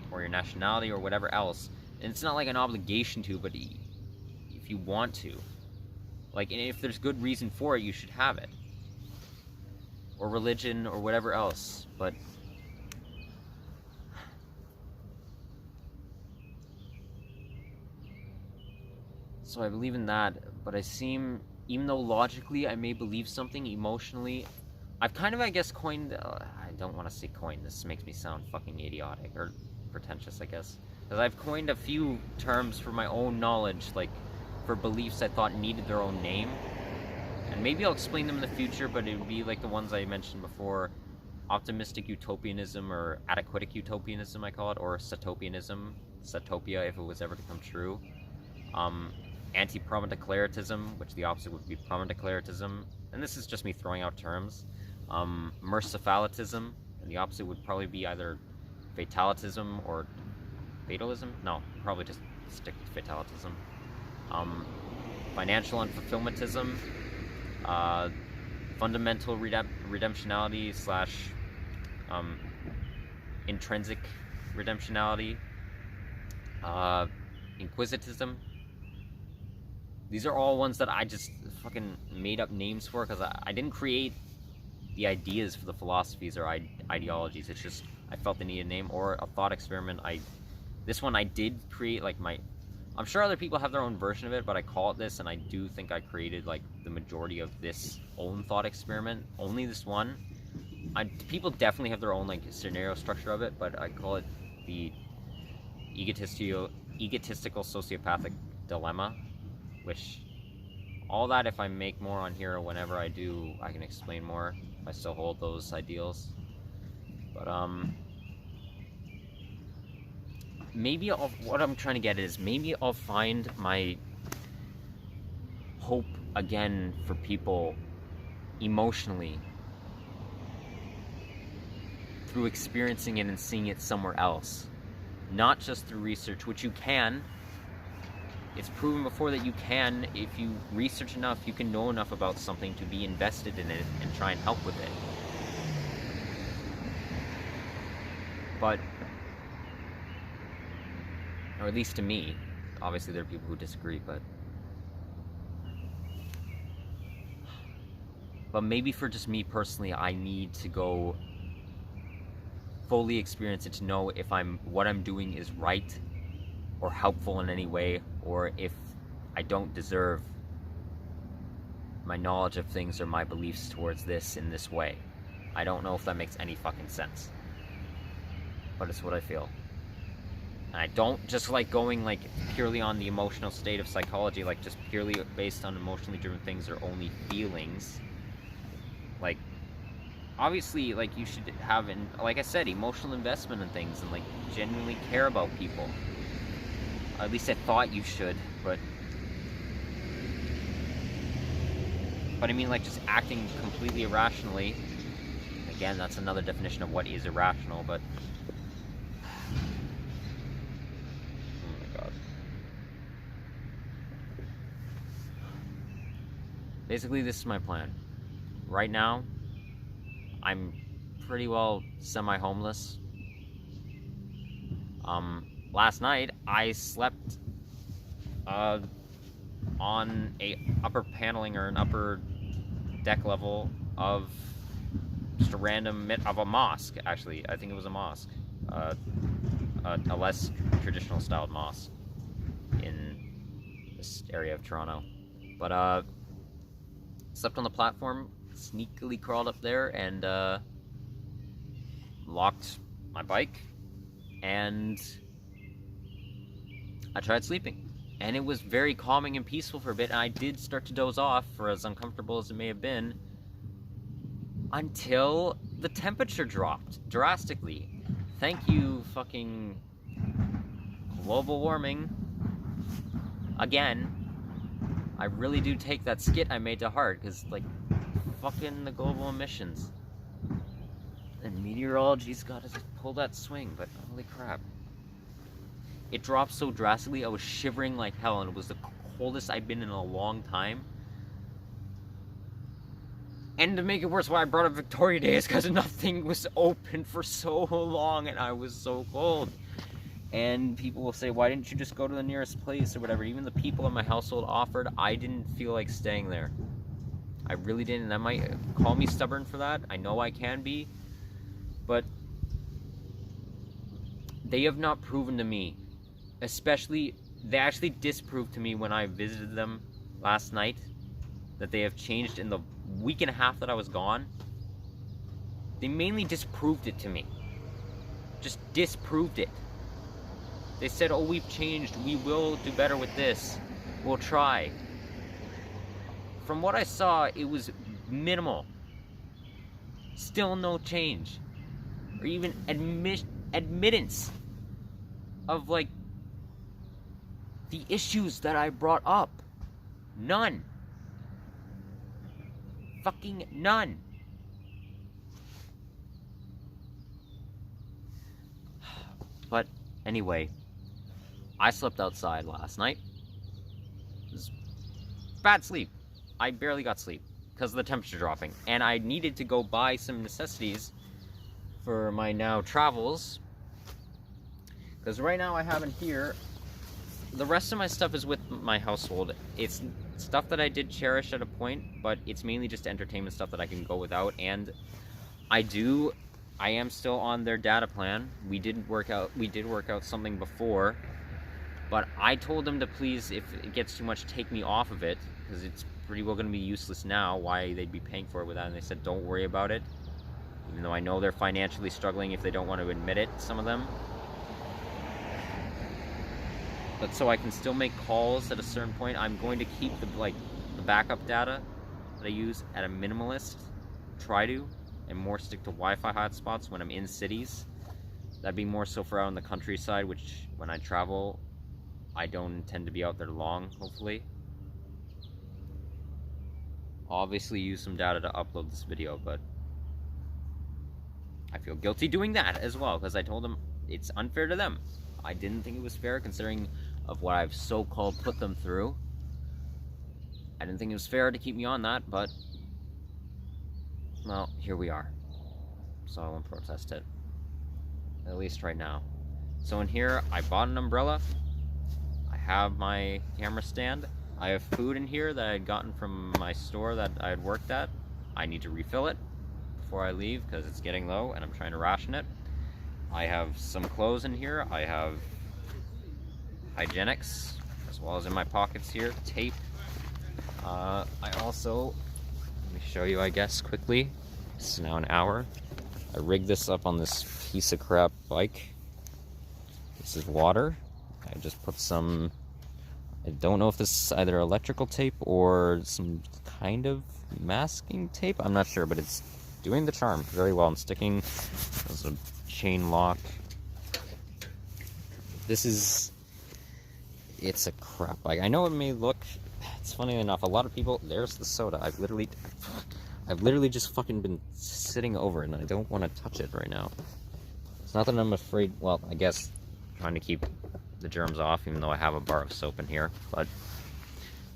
your nationality or whatever else. And it's not like an obligation to, but if you want to, like, and if there's good reason for it, you should have it, or religion or whatever else. But so I believe in that, but even though logically I may believe something, emotionally, I've kind of, I guess, coined, I don't want to say coined, this makes me sound fucking idiotic, or pretentious, I guess, because I've coined a few terms for my own knowledge, like, for beliefs I thought needed their own name, and maybe I'll explain them in the future, but it would be like the ones I mentioned before: optimistic utopianism, or adequatic utopianism, I call it, or satopianism, satopia, if it was ever to come true. Anti-permadeclaratism, which the opposite would be permadeclaratism, and this is just me throwing out terms. Mercifalitism, and the opposite would probably be either fatalitism or fatalism. No, probably just stick with fatalitism. Financial unfulfillmentism, fundamental redemptionality slash intrinsic redemptionality, inquisitism. These are all ones that I just fucking made up names for, because I didn't create the ideas for the philosophies or ideologies. It's just I felt the need a name, or a thought experiment. This one I did create, like, I'm sure other people have their own version of it, but I call it this, and I do think I created like the majority of this own thought experiment. Only this one. People definitely have their own like scenario structure of it, but I call it the egotistical sociopathic dilemma. Which, all that, if I make more on here or whenever I do, I can explain more if I still hold those ideals. But maybe what I'm trying to get is, maybe I'll find my hope again for people emotionally through experiencing it and seeing it somewhere else, not just through research, which you can. It's proven before that you can, if you research enough, you can know enough about something to be invested in it and try and help with it. But, or at least to me, obviously there are people who disagree, but maybe for just me personally, I need to go fully experience it to know if what I'm doing is right or helpful in any way, or if I don't deserve my knowledge of things or my beliefs towards this in this way. I don't know if that makes any fucking sense, but it's what I feel. And I don't just like going like purely on the emotional state of psychology, like just purely based on emotionally driven things or only feelings. Like, obviously, like, you should have, like I said, emotional investment in things and like genuinely care about people. At least I thought you should, but I mean, like, just acting completely irrationally. Again, that's another definition of what is irrational, but oh my god. Basically, this is my plan. Right now, I'm pretty well semi-homeless. Last night, I slept on a upper paneling or an upper deck level of just a random of a mosque. Actually, I think it was a mosque, a less traditional styled mosque in this area of Toronto. But slept on the platform, sneakily crawled up there, and locked my bike, and I tried sleeping, and it was very calming and peaceful for a bit, and I did start to doze off, for as uncomfortable as it may have been, until the temperature dropped drastically. Thank you, fucking global warming. Again, I really do take that skit I made to heart, because, like, fucking the global emissions. And meteorology's got to pull that swing, but holy crap. It dropped so drastically, I was shivering like hell, and it was the coldest I've been in a long time. And to make it worse, why I brought up Victoria Day is because nothing was open for so long, and I was so cold. And people will say, why didn't you just go to the nearest place or whatever? Even the people in my household offered. I didn't feel like staying there. I really didn't. And that might call me stubborn for that. I know I can be. But they have not proven to me, especially, they actually disproved to me when I visited them last night, that they have changed in the week and a half that I was gone. They mainly disproved it to me. Just disproved it. They said, oh, we've changed, we will do better with this, we'll try. From what I saw, it was minimal. Still no change. Or even admittance of, like, the issues that I brought up. None. Fucking none. But anyway, I slept outside last night. It was bad sleep. I barely got sleep because of the temperature dropping. And I needed to go buy some necessities for my now travels. Because right now I have in here, the rest of my stuff is with my household. It's stuff that I did cherish at a point, but it's mainly just entertainment stuff that I can go without. And I am still on their data plan. We did work out something before, but I told them to please, if it gets too much, take me off of it, because it's pretty well going to be useless now. Why they'd be paying for it with that? And they said, don't worry about it, even though I know they're financially struggling if they don't want to admit it, some of them. But so I can still make calls at a certain point. I'm going to keep the backup data that I use at a minimalist, try to, and more stick to Wi-Fi hotspots when I'm in cities. That'd be more so for out in the countryside, which when I travel, I don't intend to be out there long, hopefully. I'll obviously use some data to upload this video, but I feel guilty doing that as well, because I told them it's unfair to them. I didn't think it was fair, considering of what I've so-called put them through. I didn't think it was fair to keep me on that, but well, here we are. So I won't protest it. At least right now. So in here, I bought an umbrella. I have my camera stand. I have food in here that I had gotten from my store that I had worked at. I need to refill it before I leave because it's getting low and I'm trying to ration it. I have some clothes in here. I have hygienics, as well as in my pockets here, tape, I also, let me show you, I guess, quickly. This is now an hour. I rigged this up on this piece of crap bike. This is water. I just put some, I don't know if this is either electrical tape or some kind of masking tape. I'm not sure, but it's doing the charm very well. I'm sticking, there's a chain lock. This is, it's a crap bike. I know it may look, it's funny enough, a lot of people, there's the soda. I've literally just fucking been sitting over it and I don't want to touch it right now. It's not that I'm afraid, well, I guess trying to keep the germs off, even though I have a bar of soap in here, but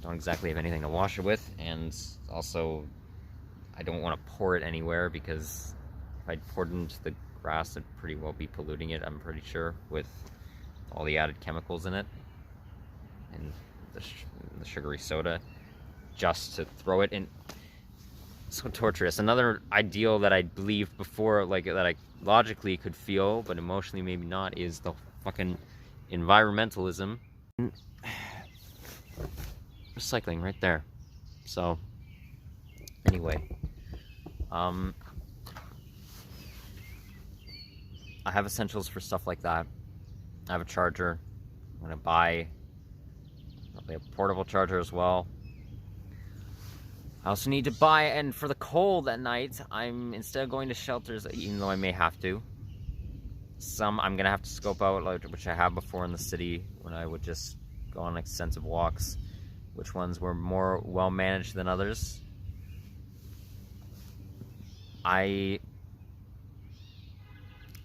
don't exactly have anything to wash it with, and also I don't want to pour it anywhere because if I poured it into the grass, it'd pretty well be polluting it, I'm pretty sure, with all the added chemicals in it and the sugary soda, just to throw it in. So torturous. Another ideal that I believed before, like that I logically could feel, but emotionally maybe not, is the fucking environmentalism. Recycling right there. So anyway, I have essentials for stuff like that. I have a charger. I'm gonna buy probably a portable charger as well. I also need to buy, and for the cold at night, I'm, instead of going to shelters, even though I may have to, I'm gonna have to scope out, like, which I have before in the city when I would just go on extensive walks, which ones were more well managed than others. I'm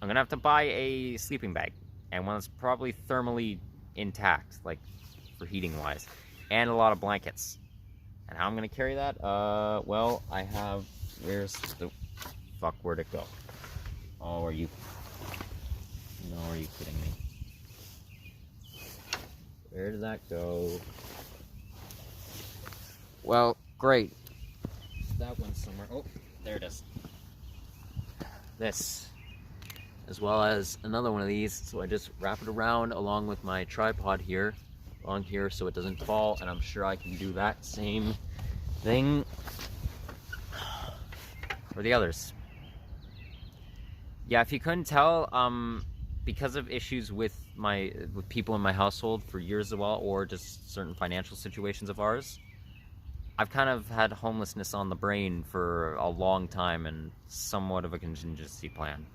gonna have to buy a sleeping bag, and one that's probably thermally intact, like for heating wise, and a lot of blankets. And how I'm gonna carry that? Well, I have, where's the fuck, where'd it go? Oh, are you, no, are you kidding me? Where did that go? Well, great. That went somewhere. Oh, there it is. This, as well as another one of these. So I just wrap it around along with my tripod here, on here, so it doesn't fall. And I'm sure I can do that same thing for the others. Yeah, if you couldn't tell, because of issues with people in my household for years as well, or just certain financial situations of ours, I've kind of had homelessness on the brain for a long time and somewhat of a contingency plan.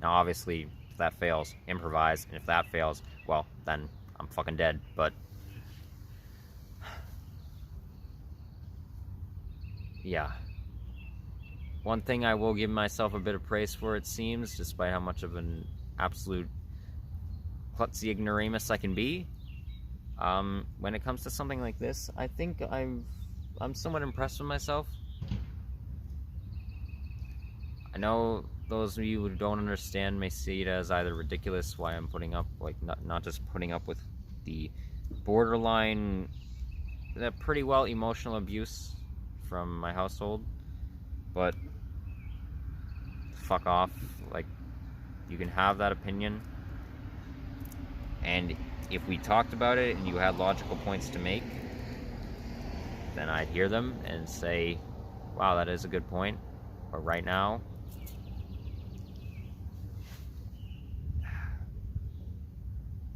Now, obviously, if that fails, improvise, and if that fails, well, then I'm fucking dead, but yeah. One thing I will give myself a bit of praise for, it seems, despite how much of an absolute klutzy ignoramus I can be, when it comes to something like this, I think I'm somewhat impressed with myself. I know those of you who don't understand may see it as either ridiculous why I'm putting up, like, not just putting up with the borderline, pretty well emotional abuse from my household, but fuck off. Like, you can have that opinion, and if we talked about it and you had logical points to make, then I'd hear them and say, wow, that is a good point. But right now,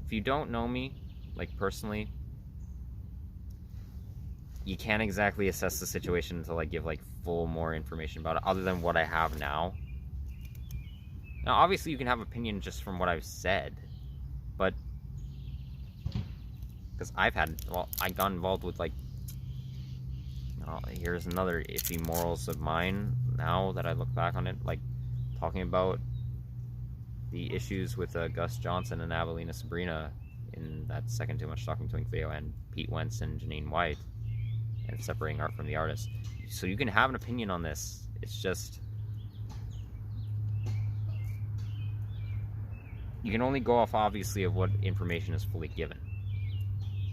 if you don't know me, like, personally, you can't exactly assess the situation until I give, like, full more information about it, other than what I have now. Now, obviously, you can have opinion just from what I've said, but because I got involved with, like, here's another iffy morals of mine now that I look back on it, like talking about the issues with Gus Johnson and Avelina Sabrina in that second Too Much Talking Twink video, and Pete Wentz and Janine White, and separating art from the artist. So you can have an opinion on this. It's just, you can only go off, obviously, of what information is fully given.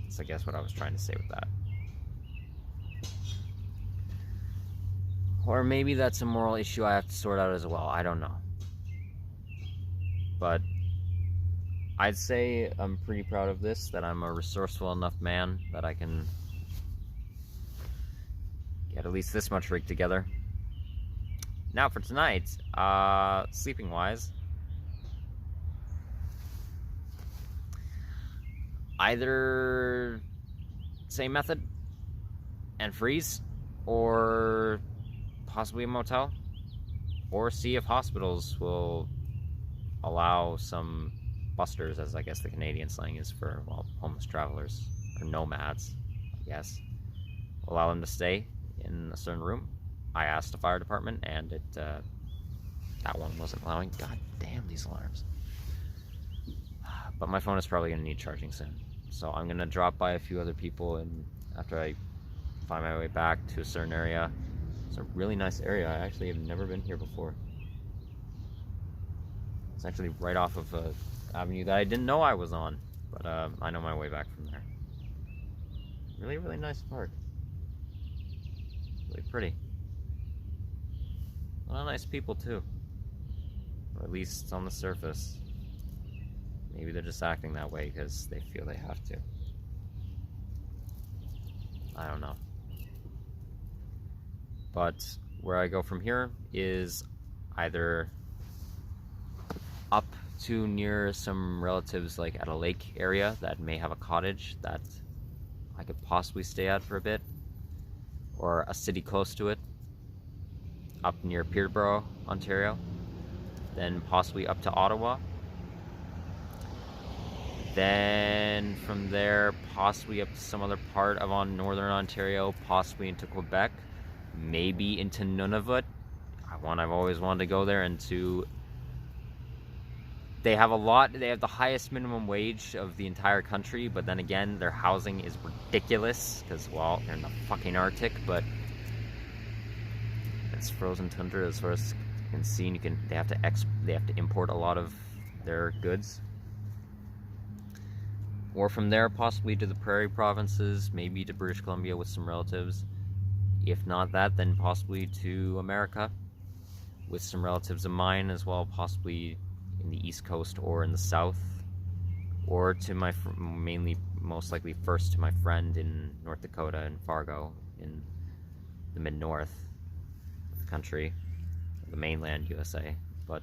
That's, I guess, what I was trying to say with that. Or maybe that's a moral issue I have to sort out as well. I don't know. But I'd say I'm pretty proud of this, that I'm a resourceful enough man that I can get at least this much rigged together. Now for tonight, sleeping wise, either same method and freeze, or possibly a motel, or see if hospitals will allow some busters, as I guess the Canadian slang is for, well, homeless travelers or nomads, I guess, allow them to stay in a certain room. I asked the fire department, and that one wasn't allowing. God damn these alarms. But my phone is probably going to need charging soon, so I'm going to drop by a few other people, and after I find my way back to a certain area. It's a really nice area. I actually have never been here before. It's actually right off of an avenue that I didn't know I was on, but I know my way back from there. Really, really nice park. Really pretty. A lot of nice people too, or at least on the surface. Maybe they're just acting that way because they feel they have to. I don't know. But where I go from here is either up to near some relatives, like at a lake area that may have a cottage that I could possibly stay at for a bit, or a city close to it, up near Peterborough, Ontario, then possibly up to Ottawa. Then from there, possibly up to some other part of northern Ontario, possibly into Quebec, maybe into Nunavut. I've always wanted to go there, and two, they have the highest minimum wage of the entire country, but then again, their housing is ridiculous, because, well, they're in the fucking Arctic, but it's frozen tundra as far as you can see, and they have to import a lot of their goods. Or from there, possibly to the prairie provinces, maybe to British Columbia with some relatives. If not that, then possibly to America with some relatives of mine as well, possibly in the East Coast or in the South. Or to most likely first to my friend in North Dakota in Fargo, in the mid-north of the country, the mainland USA. But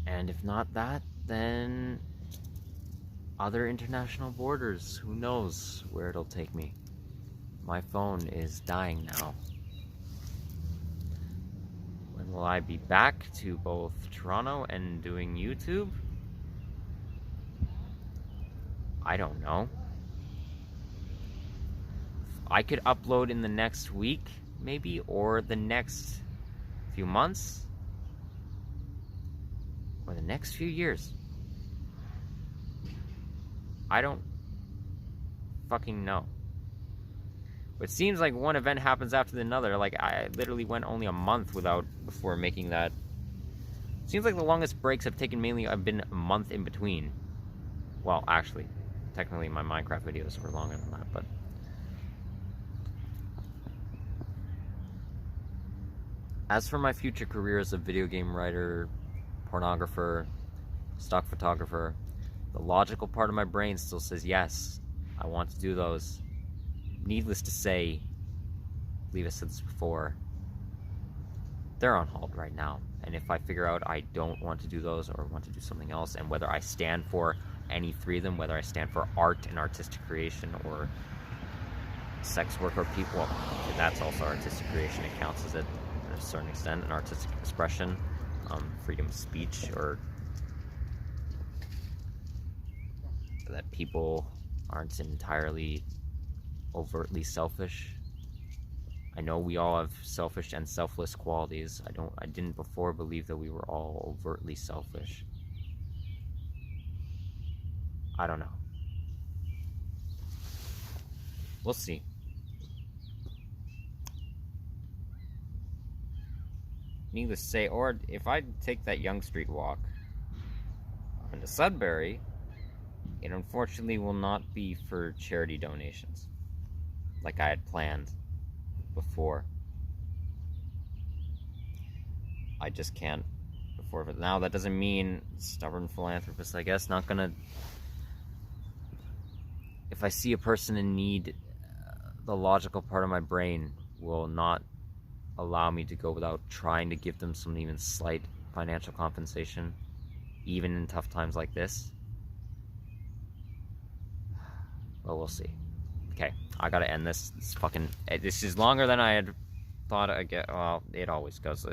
and if not that, then other international borders. Who knows where it'll take me? My phone is dying now. When will I be back to both Toronto and doing YouTube? I don't know. I could upload in the next week, maybe, or the next few months, or the next few years. I don't fucking know. It seems like one event happens after another. Like, I literally went only a month before making that. It seems like the longest breaks I've taken I've been a month in between. Well, actually, technically my Minecraft videos were longer than that, but as for my future career as a video game writer, pornographer, stock photographer, the logical part of my brain still says yes, I want to do those. Needless to say, I believe I said this before, they're on hold right now. And if I figure out I don't want to do those or want to do something else, and whether I stand for any three of them, whether I stand for art and artistic creation or sex work or people, and that's also artistic creation, it counts as it to a certain extent, an artistic expression, freedom of speech, or that people aren't entirely overtly selfish. I know we all have selfish and selfless qualities. I didn't before believe that we were all overtly selfish. I don't know. We'll see. Needless to say, or if I take that Yonge Street walk into Sudbury, it unfortunately will not be for charity donations, like I had planned before. I just can't afford it. Now, that doesn't mean stubborn philanthropist, I guess, not gonna if I see a person in need, the logical part of my brain will not allow me to go without trying to give them some even slight financial compensation, even in tough times like this. But we'll see. Okay, I gotta end this. This is longer than I had thought I'd get. Well, it always goes.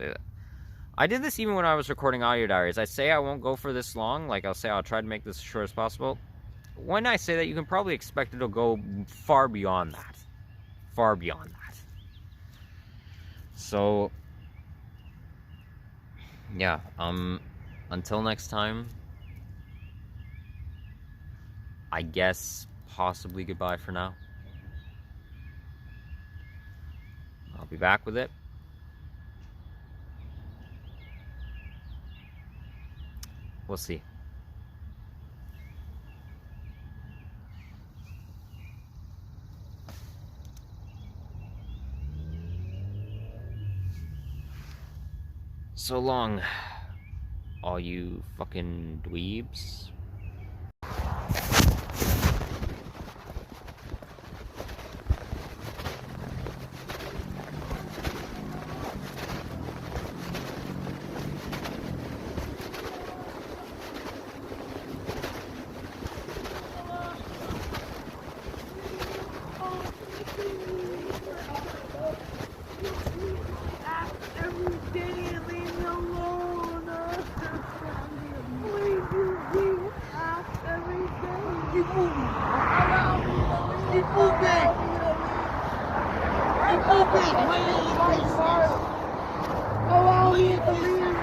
I did this even when I was recording audio diaries. I say I won't go for this long. Like, I'll say I'll try to make this as short as possible. When I say that, you can probably expect it'll go far beyond that. Far beyond that. So, yeah, until next time, I guess possibly goodbye for now. I'll be back with it. We'll see. So long, all you fucking dweebs. Allow me to leave.